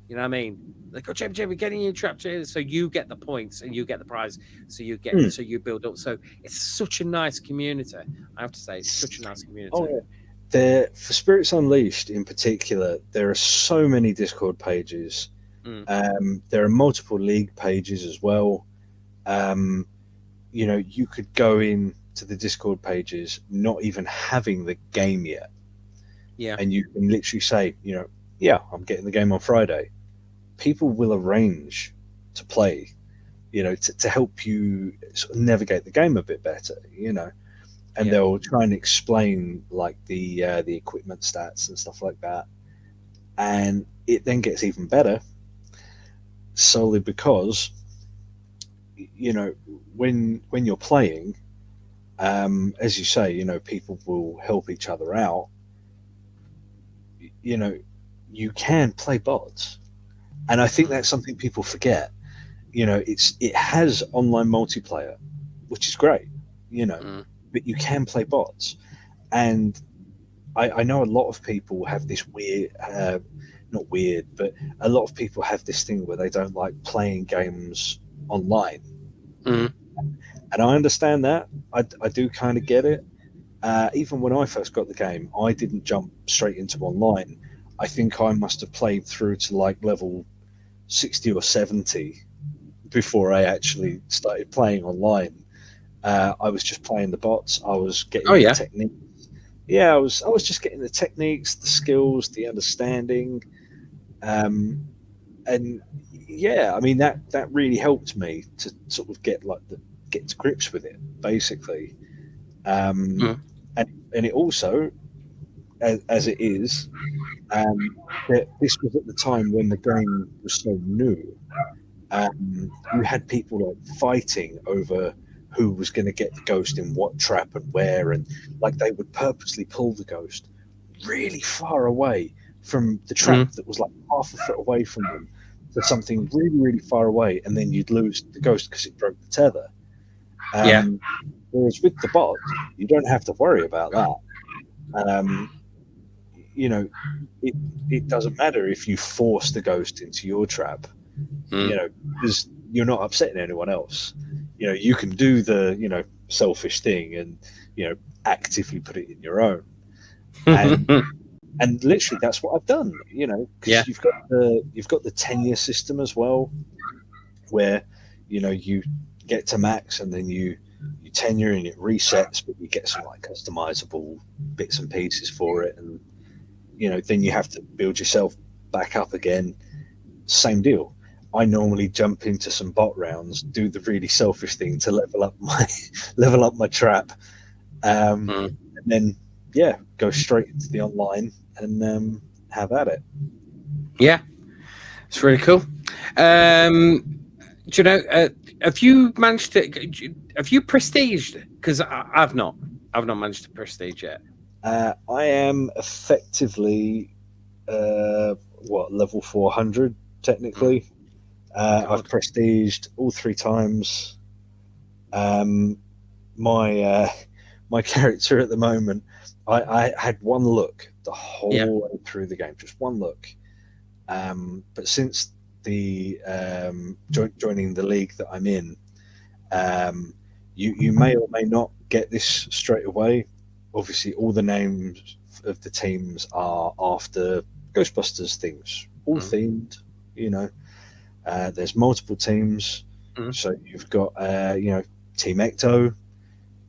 You know what I mean? They go, Jamie, get in your trap, so you get the points and you get the prize. So you get, so you build up. So it's such a nice community. I have to say, it's such a nice community. Oh, yeah. For Spirits Unleashed in particular, there are so many Discord pages. There are multiple League pages as well. You could go in to the Discord pages not even having the game yet. Yeah. And you can literally say, yeah, I'm getting the game on Friday. People will arrange to play, to help you sort of navigate the game a bit better, and they'll try and explain like the equipment stats and stuff like that. And it then gets even better solely because, when you're playing, as you say, people will help each other out. You can play bots. And I think that's something people forget. It has online multiplayer, which is great, but you can play bots. And I know a lot of people have this weird, not weird, but a lot of people have this thing where they don't like playing games online. And I understand that. I do kind of get it. Even when I first got the game, I didn't jump straight into online. I think I must have played through to like level 60 or 70 before I actually started playing online. I was just playing the bots. I was getting the techniques. Yeah, I was just getting the techniques, the skills, the understanding. And yeah, I mean that really helped me to sort of get to grips with it, basically. And it also, as it is, this was at the time when the game was so new. You had people like fighting over who was going to get the ghost in what trap and where, and like they would purposely pull the ghost really far away from the trap that was like half a foot away from them to something really, really far away, and then you'd lose the ghost because it broke the tether. Whereas with the bots, you don't have to worry about that. It doesn't matter if you force the ghost into your trap, because you're not upsetting anyone else. You can do the, selfish thing and, actively put it in your own. And literally that's what I've done, because you've got the tenure system as well, where, you get to max and then you tenure and it resets, but you get some like customizable bits and pieces for it. And, then you have to build yourself back up again. Same deal. I normally jump into some bot rounds, do the really selfish thing to level up my trap, and then go straight into the online and have at it. Yeah, it's really cool. Do you know? Have you managed to? Have you prestiged? Because I've not managed to prestige yet. I am effectively level 400 technically. I've prestiged all 3 times. My character at the moment, I had one look the whole way through the game, just one look. But since the joining the league that I'm in, you may or may not get this straight away. Obviously, all the names of the teams are after Ghostbusters things, all themed. There's multiple teams, so you've got Team Ecto,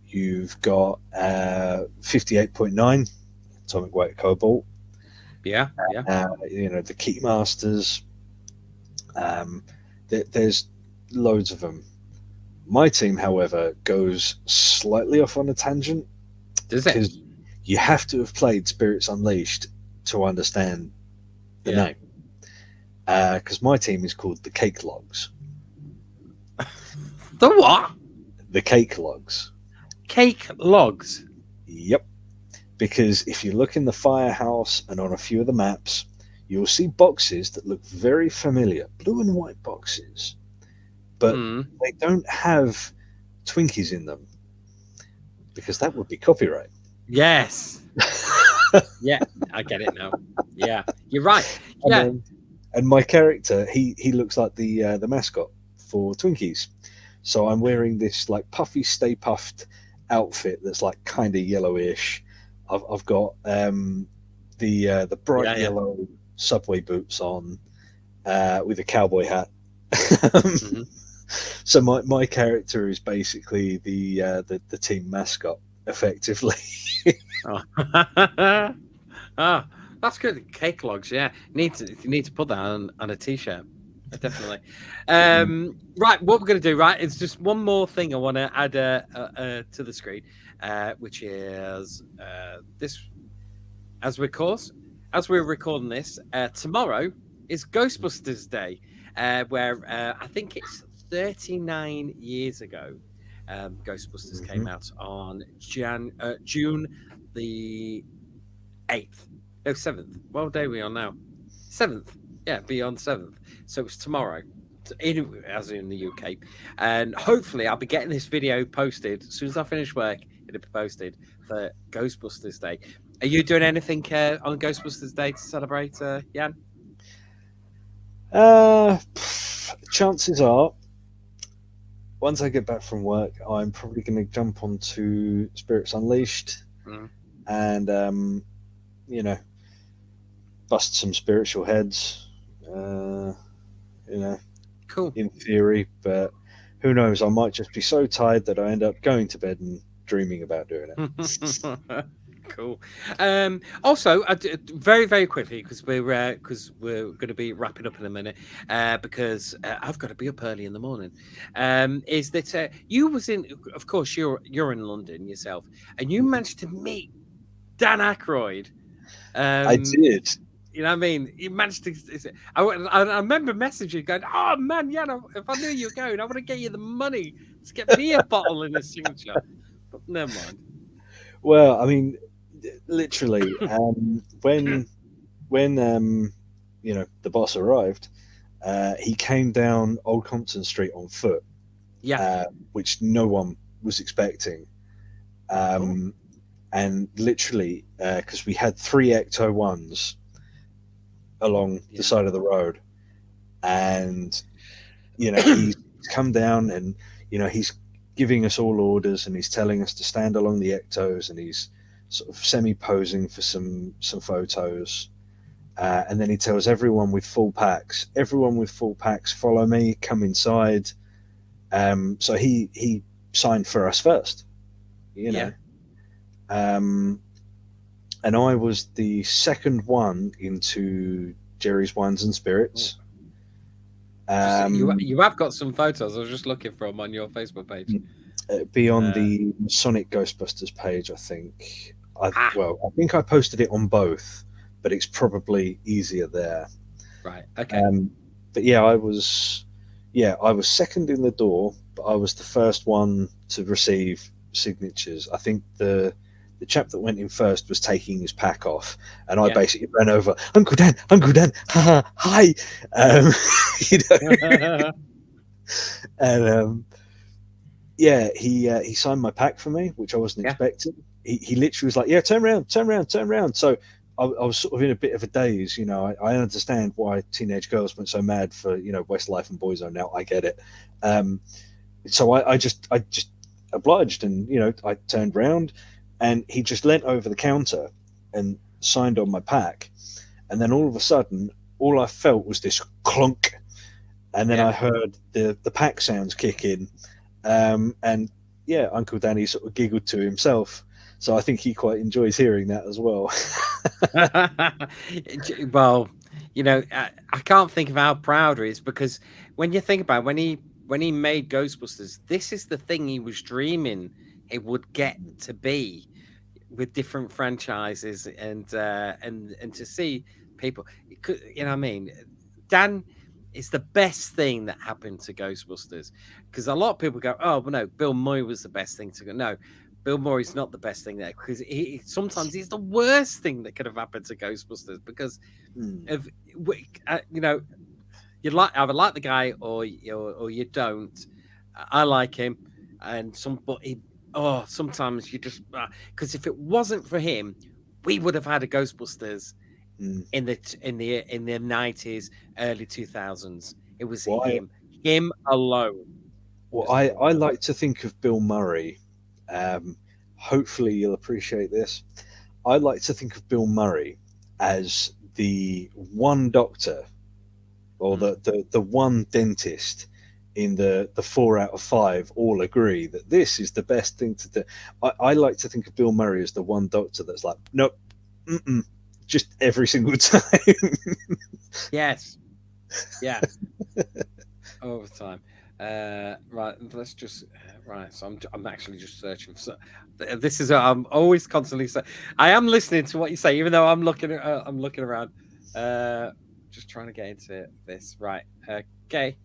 you've got 58.9 Atomic Weight Cobalt, the Keymasters. There's loads of them. My team, however, goes slightly off on a tangent. Does it? Because you have to have played Spirits Unleashed to understand the name. Because my team is called the Cake Logs. The what? The Cake Logs. Cake Logs? Yep. Because if you look in the firehouse and on a few of the maps, you'll see boxes that look very familiar. Blue and white boxes. But they don't have Twinkies in them. Because that would be copyright. Yes. Yeah, I get it now. Yeah, you're right. Yeah. And my character, he looks like the mascot for Twinkies. So I'm wearing this like puffy Stay Puffed outfit that's like kind of yellowish. I've got the bright yellow Subway boots on with a cowboy hat. So my character is basically the team mascot, effectively. That's good. Cake Logs, yeah. You need to put that on a t-shirt. Definitely. Right, what we're going to do, right, is just one more thing I want to add to the screen, which is this. As we're recording this, tomorrow is Ghostbusters Day, where I think it's 39 years ago. Ghostbusters came out on June the 8th. No, 7th. What day are we on now? 7th. Yeah, beyond 7th. So it's tomorrow, as in the UK. And hopefully I'll be getting this video posted. As soon as I finish work, it'll be posted for Ghostbusters Day. Are you doing anything on Ghostbusters Day to celebrate, Jan? Chances are, once I get back from work, I'm probably going to jump onto Spirits Unleashed and, bust some spiritual heads. Cool. In theory, but who knows? I might just be so tired that I end up going to bed and dreaming about doing it. Cool. Also, very, very quickly, because we're going to be wrapping up in a minute, because I've got to be up early in the morning. Is that you was in? Of course, you're in London yourself, and you managed to meet Dan Aykroyd. I did. You know what I mean? You managed to. I remember messaging going, "Oh man, yeah, if I knew you were going, I would have get you the money to get me a bottle in a signature." But never mind. Well, I mean, literally, when the boss arrived, he came down Old Compton Street on foot. Yeah. Which no one was expecting. And literally, because we had 3 Ecto ones along the side of the road, and he's come down, and he's giving us all orders, and he's telling us to stand along the Ectos, and he's sort of semi-posing for some photos, and then he tells everyone with full packs, follow me, come inside. So he signed for us first, and I was the second one into Jerry's Wines and Spirits. You have got some photos I was just looking from on your Facebook page. Be on the Masonic Ghostbusters page, I think. I think I posted it on both, but it's probably easier there. Right. Okay. But yeah, I was second in the door, but I was the first one to receive signatures. I think the chap that went in first was taking his pack off, and I basically ran over, Uncle Dan, hi, and he signed my pack for me, which I wasn't expecting. He literally was like, yeah, turn around. So I was sort of in a bit of a daze. I understand why teenage girls went so mad for Westlife and Boyzone now. I get it. So I just obliged, and I turned around, and he just leant over the counter and signed on my pack. And then all of a sudden, all I felt was this clunk. And then I heard the pack sounds kick in. And Uncle Danny sort of giggled to himself. So I think he quite enjoys hearing that as well. Well, I can't think of how proud he is, because when you think about it, when he made Ghostbusters, this is the thing he was dreaming it would get to be, with different franchises, and to see people, Dan is the best thing that happened to Ghostbusters, because a lot of people go, oh, well, no, Bill Murray was the best thing to go. No, Bill Murray's not the best thing there, because sometimes he's the worst thing that could have happened to Ghostbusters, because of you either like the guy or you don't. I like him, and sometimes you just, because if it wasn't for him, we would have had a Ghostbusters in the 90s, early 2000s. It was him alone. Well, I like to think of Bill Murray. Hopefully you'll appreciate this. I like to think of Bill Murray as the one doctor, or the one dentist in the 4 out of 5 all agree that this is the best thing to do. I like to think of Bill Murray as the one doctor that's like, nope, just every single time. Yes. Yeah. All the time. Right. Let's just. Right. So I'm actually just searching. So this is. I'm always constantly. I am listening to what you say, even though I'm looking around. Just trying to get into this. Right. Okay.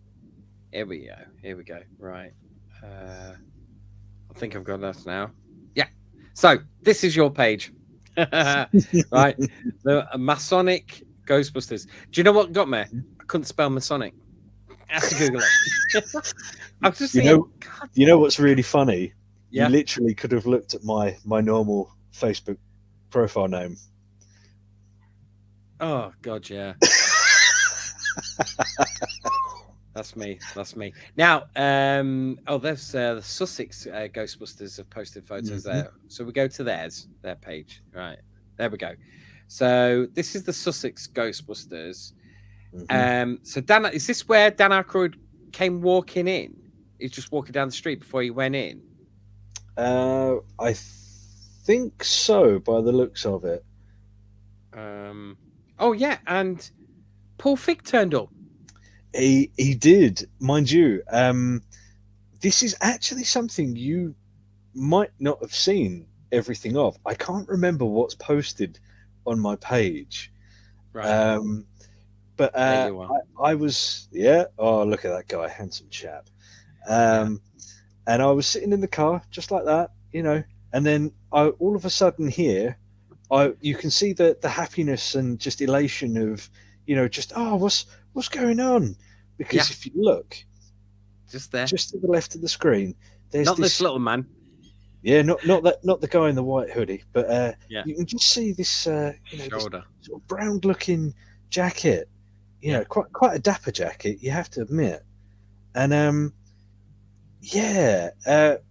Here we go. Right. I think I've got that now. Yeah. So this is your page. Right. The Masonic Ghostbusters. Do you know what got me? I couldn't spell Masonic. I had to Google it. I was just thinking, you know what's really funny? Yeah. You literally could have looked at my normal Facebook profile name. Oh God, yeah. That's me. Now, there's the Sussex Ghostbusters have posted photos there. So we go to their page. Right. There we go. So this is the Sussex Ghostbusters. So Dan, is this where Dan Aykroyd came walking in? He's just walking down the street before he went in. I think so, by the looks of it. Oh yeah, and Paul Fig turned up. He did, mind you. This is actually something you might not have seen everything of. I can't remember what's posted on my page. Right. But I was, oh, look at that guy, handsome chap. And I was sitting in the car just like that, and then all of a sudden here, you can see the happiness and just elation of, just, oh, what's going on? Because if you look just there, just to the left of the screen, there's not this little man. Yeah, not the guy in the white hoodie, but Yeah. you can just see this, this Shoulder. sort of brown-looking jacket. You know, quite a dapper jacket, you have to admit. And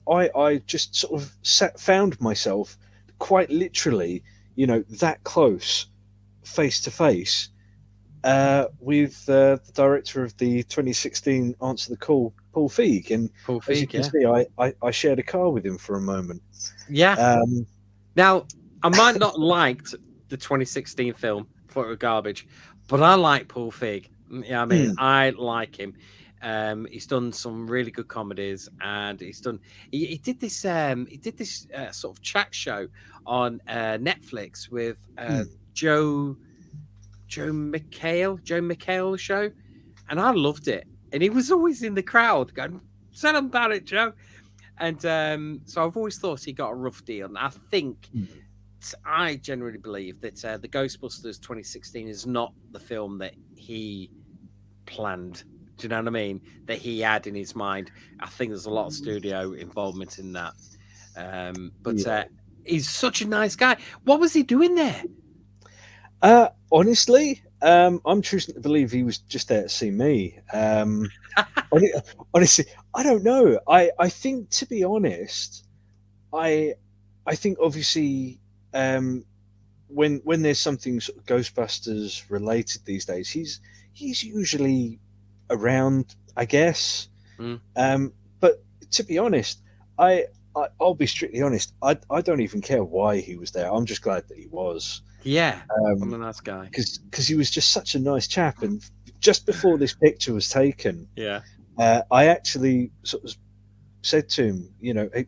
I just sort of found myself quite literally, that close, face to face, with the director of the 2016 Answer the Call, Paul Feig. And Paul as you Feig, can see, I shared a car with him for a moment. Yeah. Now, I might not liked the 2016 film, thought it was garbage, but I like Paul Feig. Yeah, I mean, I like him. He's done some really good comedies, and he did this sort of chat show on Netflix with Joe McHale show, and I loved it. And he was always in the crowd going, "Tell him about it, Joe." And so I've always thought he got a rough deal, and I think I generally believe that the Ghostbusters 2016 is not the film that he planned. Do you know what I mean? That he had in his mind. I think there's a lot of studio involvement in that. But he's such a nice guy. What was he doing there? Honestly, I'm choosing to believe he was just there to see me. Honestly, I don't know. I think, to be honest, I think obviously when there's something sort of Ghostbusters related these days, he's usually around, I guess. But to be honest, I'll be strictly honest. I don't even care why he was there. I'm just glad that he was. Yeah, I'm a nice guy. Because he was just such a nice chap. And just before this picture was taken, I actually sort of said to him,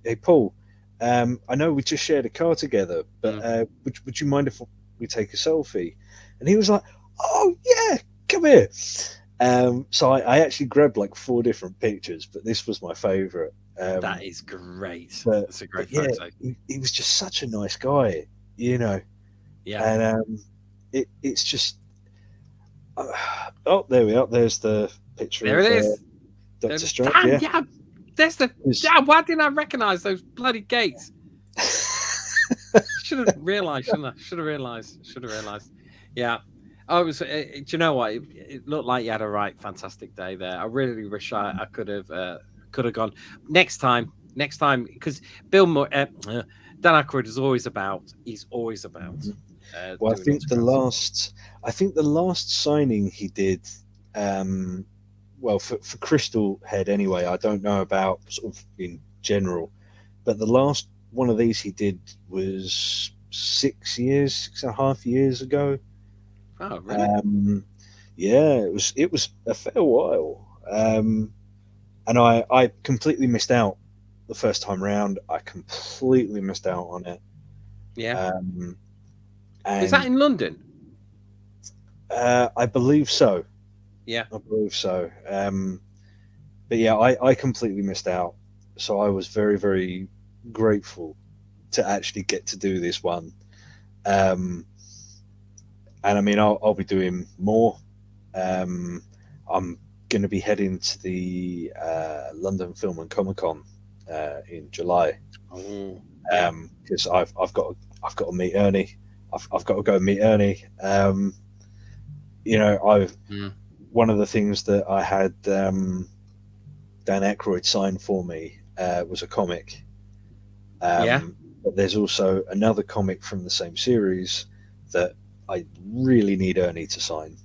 hey Paul, I know we just shared a car together, but would you mind if we take a selfie? And he was like, "Oh yeah, come here." So I actually grabbed like 4 different pictures, but this was my favorite. That is great. That's a great photo. He was just such a nice guy, Yeah. And it's just there we are. There's the picture. There it is. Dr. Strange. Damn, yeah. There's the. Damn, why didn't I recognise those bloody gates? Should have realised, shouldn't I? Should have realised. Yeah. Oh, it was. Do you know what? It looked like you had a fantastic day there. I really wish I could have gone next time, because Bill Dan Aykroyd is always about. He's always about. Well, I think the last signing he did, for Crystal Head anyway. I don't know about sort of in general, but the last one of these he did was 6.5 years ago. Oh, really? It was a fair while, and I completely missed out the first time round. I completely missed out on it. Yeah. Is that in London? I believe so. Yeah, I believe so. But yeah, I completely missed out. So I was very, very grateful to actually get to do this one. And I mean, I'll be doing more. I'm going to be heading to the London Film and Comic Con in July. Because I've got to meet Ernie. I've got to go meet Ernie. One of the things that I had Dan Aykroyd sign for me was a comic. But there's also another comic from the same series that I really need Ernie to sign.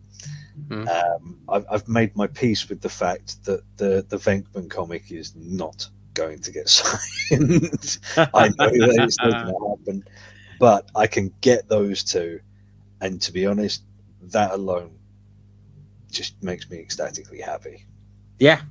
I've made my peace with the fact that the Venkman comic is not going to get signed. I know that it's not going to happen, but I can get those two, and to be honest, that alone just makes me ecstatically happy. Yeah,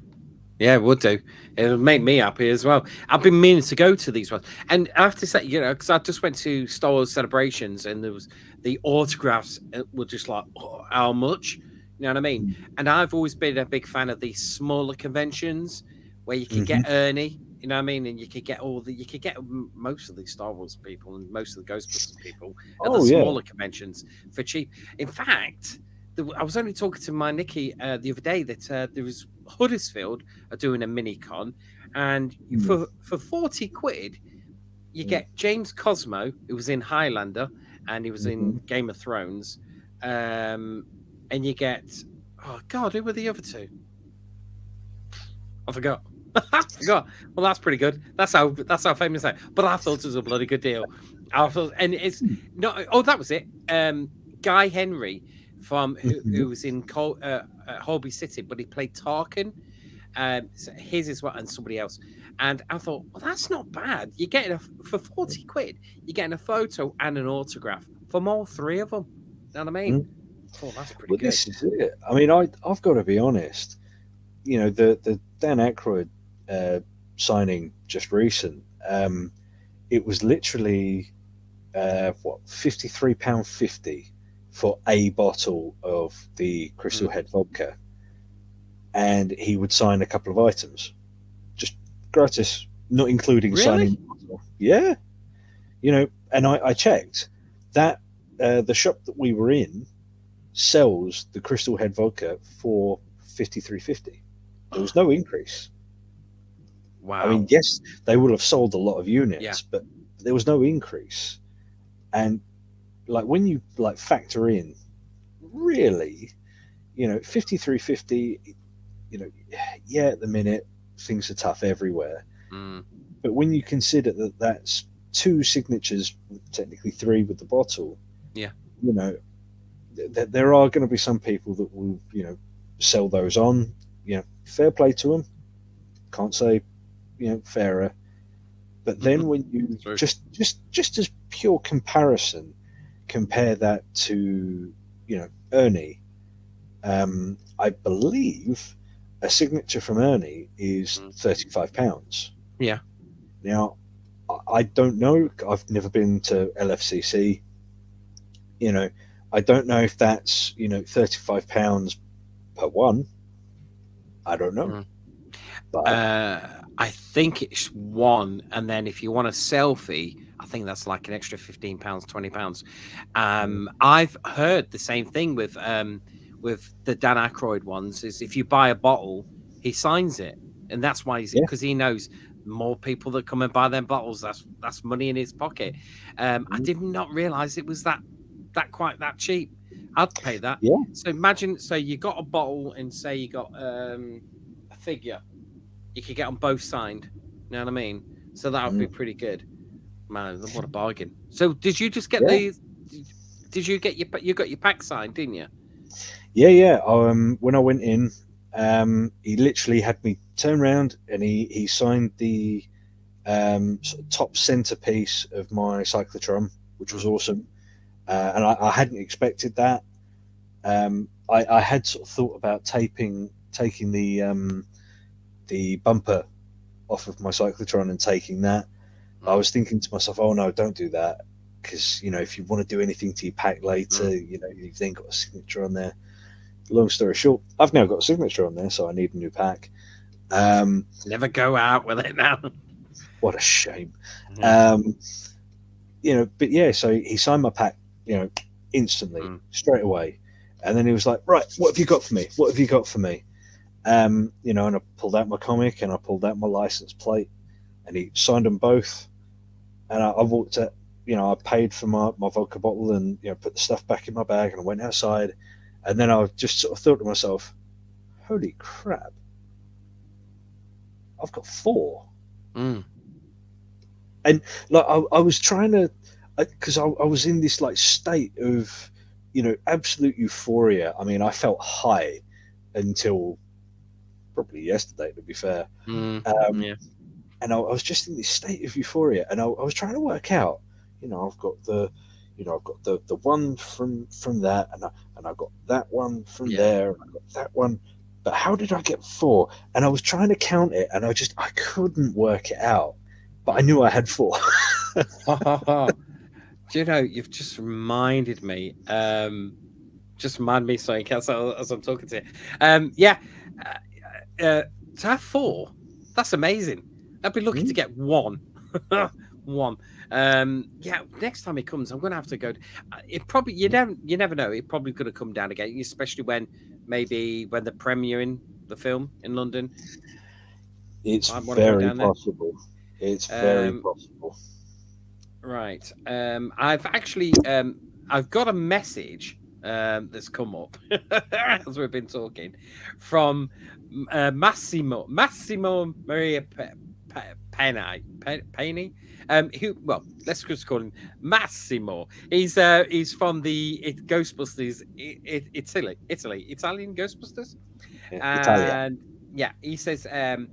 it would do. It'll make me happy as well. I've been meaning to go to these ones, and I have to say, because I just went to Star Wars Celebrations, and there was the autographs were just like, oh, how much? You know what I mean? And I've always been a big fan of these smaller conventions where you can get Ernie. You know what I mean? And you could get most of the Star Wars people and most of the Ghostbusters people at the smaller conventions for cheap. In fact, I was only talking to my Nikki the other day that there was Huddersfield are doing a mini con, and for 40 quid, you get James Cosmo, who was in Highlander, and he was in Game of Thrones, and you get, oh God, who were the other two? I forgot. Well, that's pretty good. That's how famous they are. But I thought it was a bloody good deal. And it's not. Oh, that was it. Guy Henry from who was in Holby City, but he played Tarkin. So his is what, and somebody else. And I thought, well, that's not bad. You're getting for 40 quid, you're getting a photo and an autograph from all three of them. You know what I mean? I thought that's pretty good. This is it. I mean, I've got to be honest. You know, the Dan Aykroyd signing just recent. It was literally £53.50 for a bottle of the Crystal Head vodka, and he would sign a couple of items, just gratis, not including signing. Yeah, you know, and I checked that the shop that we were in sells the Crystal Head vodka for £53.50. There was no increase. Wow. I mean, yes, they would have sold a lot of units, but there was no increase. And like when you like factor in, really, you know, £53.50. You know, yeah, at the minute things are tough everywhere. But when you consider that that's 2 signatures, technically 3 with the bottle, you know, there are going to be some people that will, you know, sell those on. You know, fair play to them. Can't say, you know, fairer. But then when you just as pure comparison, compare that to, you know, Ernie, I believe a signature from Ernie is £35. Yeah. Now, I don't know. I've never been to LFCC. You know, I don't know if that's, you know, £35 per one. I don't know. But I think it's one, and then if you want a selfie, I think that's like an extra £15, £20. I've heard the same thing with the Dan Aykroyd ones. Is if you buy a bottle, he signs it, and that's why because he knows more people that come and buy them bottles. That's money in his pocket. I did not realize it was that cheap. I'd pay that. Yeah. So imagine, you got a bottle, and say you got a figure. You could get them both signed. You know what I mean? So that would be pretty good. Man, what a bargain. So did you just get did you get your pack signed, didn't you? Yeah. When I went in, he literally had me turn around and he signed the sort of top centerpiece of my cyclotron, which was awesome. And I hadn't expected that. I had sort of thought about taking the bumper off of my cyclotron and taking that. I was thinking to myself, oh no, don't do that, because you know, if you want to do anything to your pack later, you know, you've then got a signature on there. Long story short, I've now got a signature on there, so I need a new pack. Never go out with it now. What a shame. You know, but yeah, so he signed my pack, you know, instantly, straight away. And then he was like, right, what have you got for me? What have you got for me? You know, and I pulled out my comic and I pulled out my license plate, and he signed them both. And I walked at, you know, I paid for my vodka bottle and, you know, put the stuff back in my bag, and I went outside. And then I just sort of thought to myself, holy crap, I've got 4. And like, I was trying to, because I was in this like state of, you know, absolute euphoria. I mean, I felt high until probably yesterday, to be fair. And I was just in this state of euphoria, and I was trying to work out, you know, I've got the one from that, and I got that one from there, and I got that one. But how did I get 4? And I was trying to count it, and I couldn't work it out. But I knew I had 4. Do you know, you've just reminded me. Just remind me, sorry, as I'm talking to you. To have 4, that's amazing. I'd be lucky to get 1. 1. Next time it comes, I'm going to have to go. It probably you never know. It probably going to come down again, especially when they're premiering the film in London. It's I wanna go very down there. possible. It's very possible. Right. I've actually I've got a message that's come up as we've been talking from Massimo Maria Penny. Who? Well, let's just call him Massimo. He's from the Ghostbusters Italian Ghostbusters, and yeah, he says dear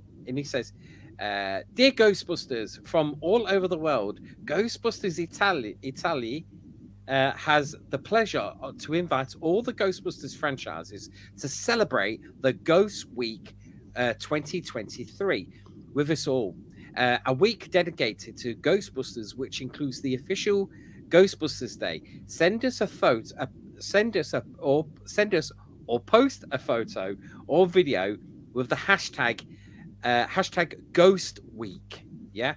Ghostbusters from all over the world, Ghostbusters Italy has the pleasure to invite all the Ghostbusters franchises to celebrate the Ghost Week 2023 with us all. A week dedicated to Ghostbusters, which includes the official Ghostbusters Day. Send us a photo, or post a photo or video with the hashtag Ghost Week. Yeah.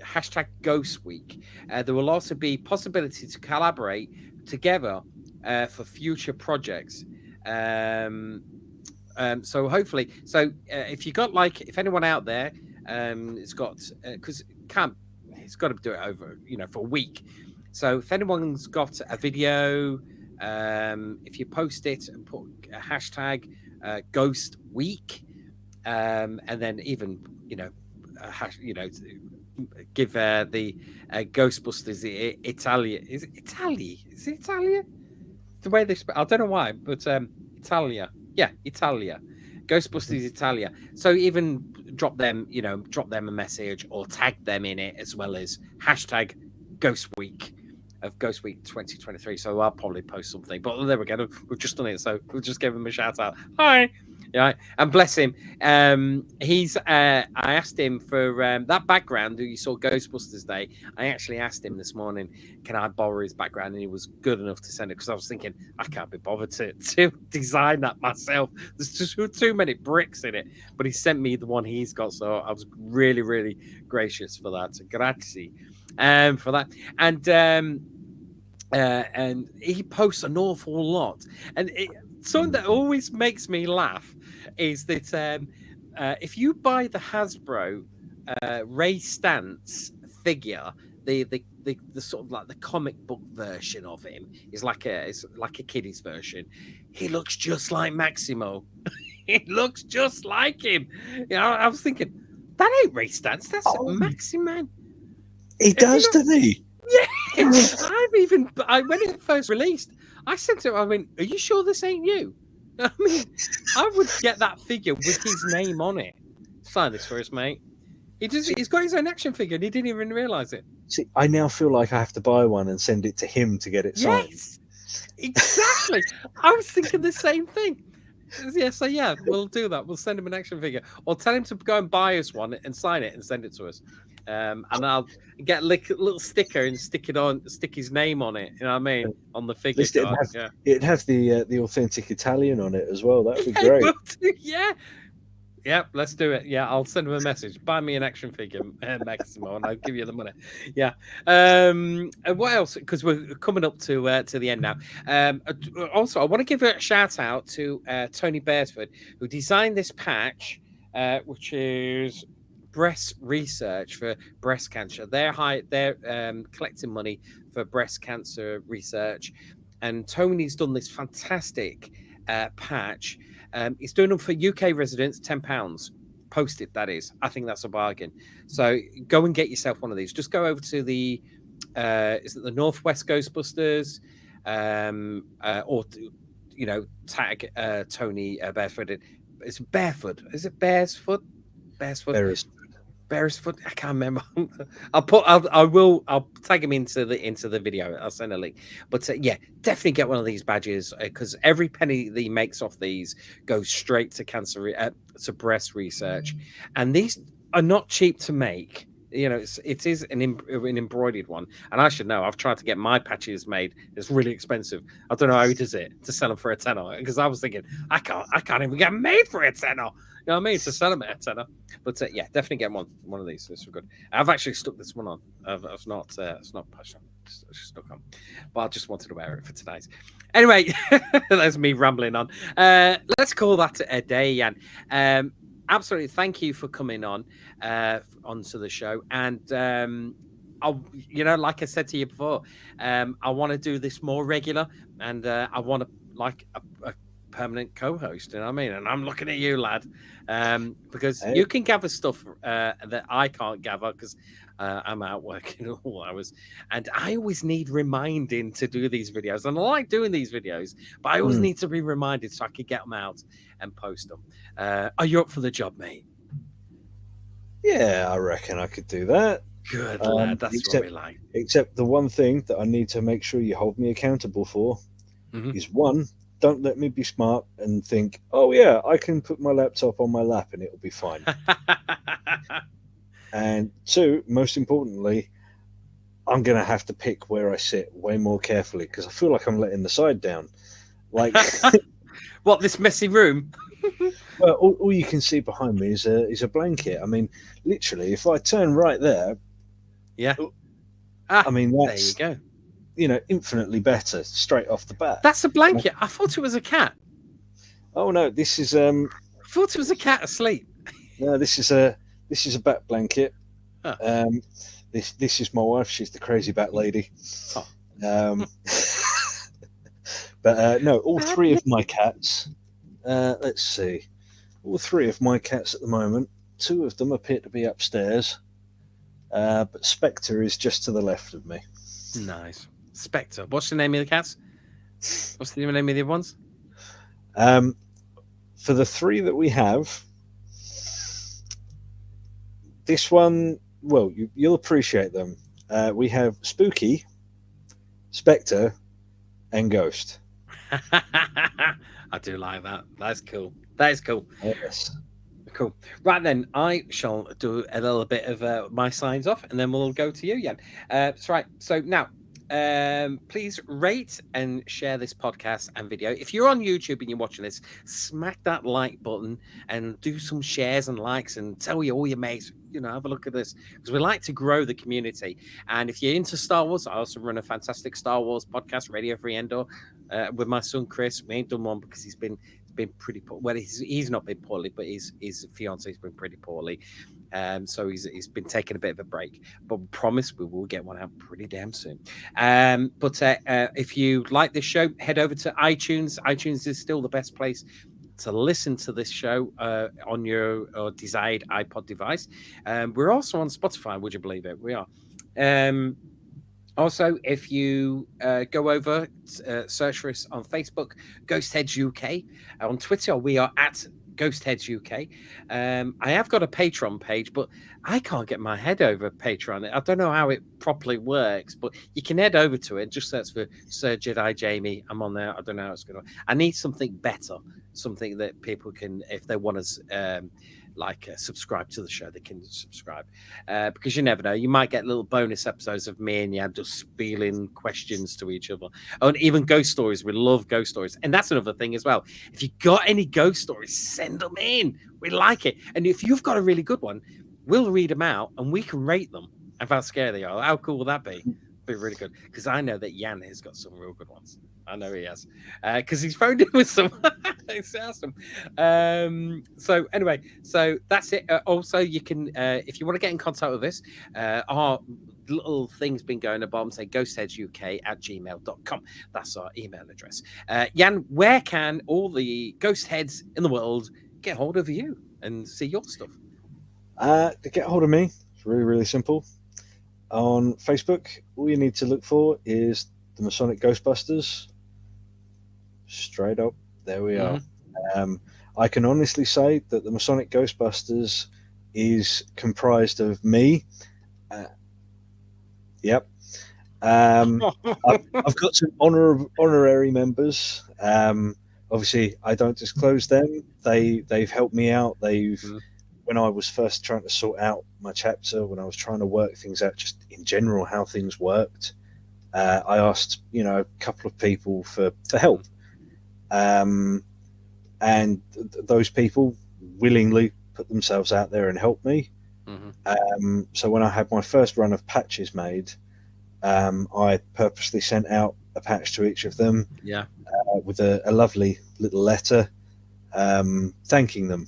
Hashtag Ghost Week. There will also be possibility to collaborate together for future projects. So hopefully, if you got if anyone out there, it's got because it's got to do it over for a week. So if anyone's got a video, if you post it and put a hashtag Ghost Week, and then even give the Ghostbusters Italia. Is it Italy? Is it Italia? The way they spell, I don't know why, but Italia. Yeah, Italia. Ghostbusters Italia. So even drop them a message or tag them in it, as well as hashtag Ghost Week of Ghost Week 2023. So I'll probably post something. But there we go. We've just done it. So we'll just give him a shout out. Hi. Yeah, and bless him. I asked him for that background that you saw Ghostbusters Day. I actually asked him this morning, can I borrow his background? And he was good enough to send it, because I was thinking, I can't be bothered to design that myself. There's just too many bricks in it. But he sent me the one he's got, so I was really, really gracious for that. So grazie for that. And he posts an awful lot. And something that always makes me laugh is that if you buy the Hasbro Ray Stantz figure, the sort of like the comic book version of him is like a kiddie's version. He looks just like Maximo. He looks just like him. I was thinking, that ain't Ray Stantz. That's Maximo. He does, doesn't he? Yeah. When it first released, I said to him, I mean, are you sure this ain't you? I mean, I would get that figure with his name on it. Sign this for us, mate. He's got his own action figure and he didn't even realise it. See, I now feel like I have to buy one and send it to him to get it signed. Yes, exactly. I was thinking the same thing. Yeah, so yeah, we'll do that. We'll send him an action figure, or tell him to go and buy us one and sign it and send it to us. And I'll get a little sticker and stick his name on it. You know what I mean? On the figure card. It'd have the authentic Italian on it as well. That'd be great. Yeah. Yeah, let's do it. Yeah, I'll send him a message. Buy me an action figure, Maximo, and I'll give you the money. Yeah. And what else? Because we're coming up to the end now. Also, I want to give a shout out to Tony Beresford, who designed this patch, which is breast research for breast cancer. They're collecting money for breast cancer research, and Tony's done this fantastic patch. It's doing them for UK residents, £10 posted. That is, I think that's a bargain. So go and get yourself one of these. Just go over to the is it the Northwest Ghostbusters, or tag Tony Beresford. It's Barefoot. Is it Beresford? Beresford. I can't remember. I'll tag him into the video. I'll send a link. But yeah, definitely get one of these badges, because every penny that he makes off these goes straight to to breast research, and these are not cheap to make. It is an embroidered one, and I should know. I've tried to get my patches made. It's really expensive. I don't know how he does it to sell them for a tenner, because I was thinking I can't even get them made for a tenner. You know what I mean? To sell them at a tenner. But yeah, definitely get one of these. This is good. I've actually stuck this one on. It's not pushed on. It's stuck on. But I just wanted to wear it for tonight. Anyway, that's me rambling on. Let's call that a day, Jan. absolutely. Thank you for coming on onto the show. And like I said to you before, I want to do this more regular, and I want to like a permanent co-host. You know what I mean? And I'm looking at you, lad, because you can gather stuff that I can't gather because I'm out working all hours, and I always need reminding to do these videos. And I like doing these videos, but I always need to be reminded so I can get them out and post them. Are you up for the job, mate? Yeah, I reckon I could do that. Good lad, that's what we like. Except the one thing that I need to make sure you hold me accountable for is one, don't let me be smart and think, oh yeah, I can put my laptop on my lap and it'll be fine. And two, most importantly, I'm going to have to pick where I sit way more carefully because I feel like I'm letting the side down. Like, what, this messy room? Well, all you can see behind me is a blanket. I mean, literally, if I turn right there, yeah. I mean, that's, there you go. You know, infinitely better straight off the bat. That's a blanket. I thought it was a cat. Oh no, this is. I thought it was a cat asleep. No, this is a bat blanket. Huh. This is my wife. She's the crazy bat lady. Oh. But no, all three of my cats. Let's see, all three of my cats at the moment. Two of them appear to be upstairs, but Spectre is just to the left of me. Nice. Spectre. What's the name of the cats? What's the name of the other ones? For the three that we have, this one, well, you'll appreciate them. We have Spooky, Spectre, and Ghost. I do like that. That's cool. That is cool. Yes. Cool. Right then, I shall do a little bit of my signs off, and then we'll go to you, Jan. That's right. So now, please rate and share this podcast and video. If you're on YouTube and you're watching this, smack that like button and do some shares and likes and tell all your mates, you know, have a look at this, because we like to grow the community. And if you're into Star Wars, I also run a fantastic Star Wars podcast, Radio Free Endor, with my son Chris. We ain't done one because he's been pretty poor. Well, he's not been poorly, but his fiance's been pretty poorly. So he's been taking a bit of a break, but we promise we will get one out pretty damn soon. But if you like this show, head over to iTunes. iTunes is still the best place to listen to this show on your desired iPod device. We're also on Spotify, would you believe it? We are. Also, if you go over, search for us on Facebook, Ghostheads UK. On Twitter, we are at Ghostheads UK. I have got a Patreon page, but I can't get my head over Patreon. I don't know how it properly works, but you can head over to it. Just search for Sir Jedi Jamie. I'm on there. I don't know how it's going to. I need something better, something that people can, if they want to subscribe to the show, they can subscribe, because you never know, you might get little bonus episodes of me and Jan just spieling questions to each other. Oh, and even ghost stories. We love ghost stories, and that's another thing as well. If you got any ghost stories, send them in. We like it. And if you've got a really good one, we'll read them out and we can rate them and how scary they are. How cool will that be? Be really good, because I know that Jan has got some real good ones. I know he has, because he's phoned in with some. It's awesome. So anyway, so that's it. Also, you can, if you want to get in contact with us, our little thing's been going at the bottom, say ghostheadsuk@gmail.com. That's our email address. Jan, where can all the ghost heads in the world get hold of you and see your stuff? To get hold of me, it's really, really simple. On Facebook, all you need to look for is the Masonic Ghostbusters. Straight up, there we are. I can honestly say that the Masonic Ghostbusters is comprised of me. Yep. I've got some honorary members. Obviously, I don't disclose them. They've helped me out. When I was first trying to sort out my chapter, when I was trying to work things out, just in general how things worked, I asked, a couple of people for help. And those people willingly put themselves out there and helped me. So when I had my first run of patches made, I purposely sent out a patch to each of them, with a lovely little letter thanking them.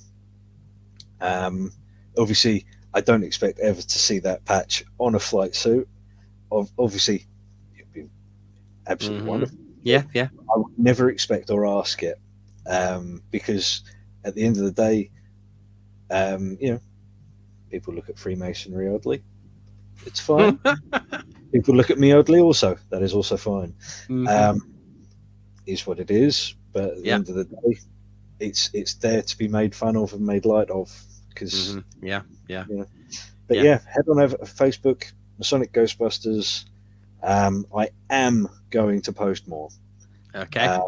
Obviously, I don't expect ever to see that patch on a flight suit. Obviously, it'd be absolutely wonderful. Yeah. I would never expect or ask it, because at the end of the day, people look at Freemasonry oddly. It's fine. People look at me oddly also. That is also fine. Is what it is. But at the end of the day, it's there to be made fun of and made light of. Because But head on over to Facebook, Masonic Ghostbusters. I am going to post more. Okay.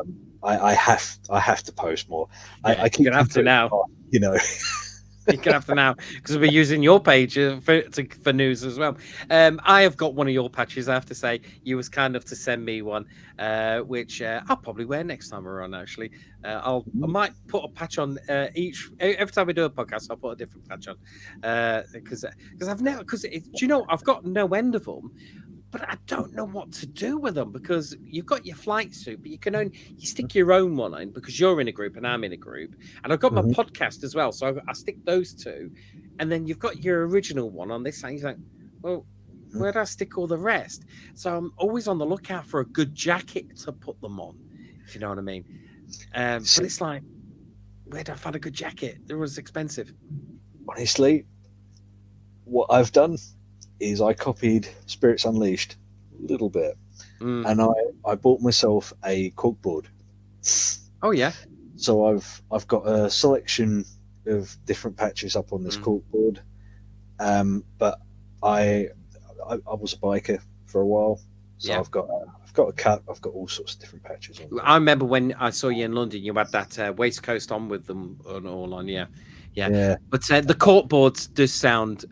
I have to post more. Yeah, I keep gonna have to now. You know. You're gonna have to now, because we're using your page for news as well. I have got one of your patches. I have to say, you was kind enough to send me one, which I'll probably wear next time we're on. Actually, I might put a patch on every time we do a podcast. I'll put a different patch on, because I've got no end of them. But I don't know what to do with them, because you've got your flight suit, but you stick your own one in because you're in a group and I'm in a group, and I've got my podcast as well, so I stick those two, and then you've got your original one on this, and you're like, well, where do I stick all the rest? So I'm always on the lookout for a good jacket to put them on, if you know what I mean. But it's like, where do I find a good jacket? They're always expensive. Honestly, what I've done is I copied Spirits Unleashed a little bit, and I bought myself a corkboard. Oh yeah. So I've got a selection of different patches up on this corkboard. But I was a biker for a while, so I've got a cut. I've got all sorts of different patches on. I remember when I saw you in London, you had that waistcoat on with them and all on. Yeah. But the corkboards does sound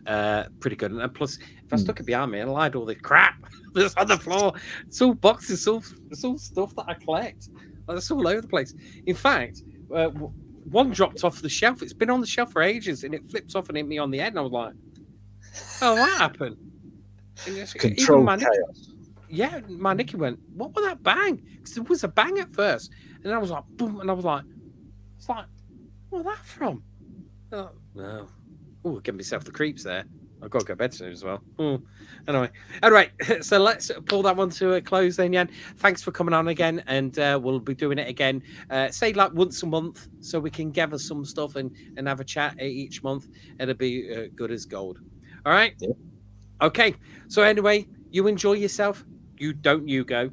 pretty good, and plus, if I stuck it behind me, I'll hide all the crap that's on the floor. It's all boxes, it's all stuff that I collect. It's all over the place. In fact, one dropped off the shelf. It's been on the shelf for ages, and it flipped off and hit me on the head, and I was like, "Oh, what happened?" Control chaos. Yeah, my Nicky went, "What was that bang?" Because there was a bang at first, and then I was like, "Boom!" And I was like, "It's like, where's that from?" Oh, no. Oh, give myself the creeps there. I've got to go to bed soon as well. Anyway, all right. So let's pull that one to a close then, Jan. Thanks for coming on again, and we'll be doing it again. Say like once a month, so we can gather some stuff and have a chat each month. It'll be good as gold. All right. Yeah. Okay. So anyway, you enjoy yourself. You go.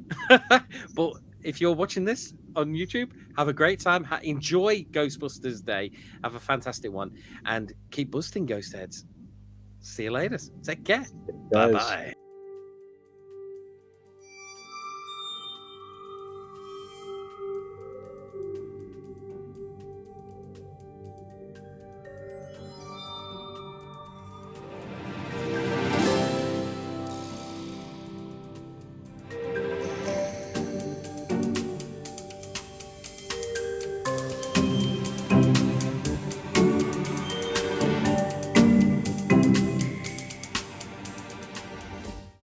But if you're watching this on YouTube, have a great time. Enjoy Ghostbusters Day. Have a fantastic one, and keep busting ghost heads. See you later. Take care. Bye bye.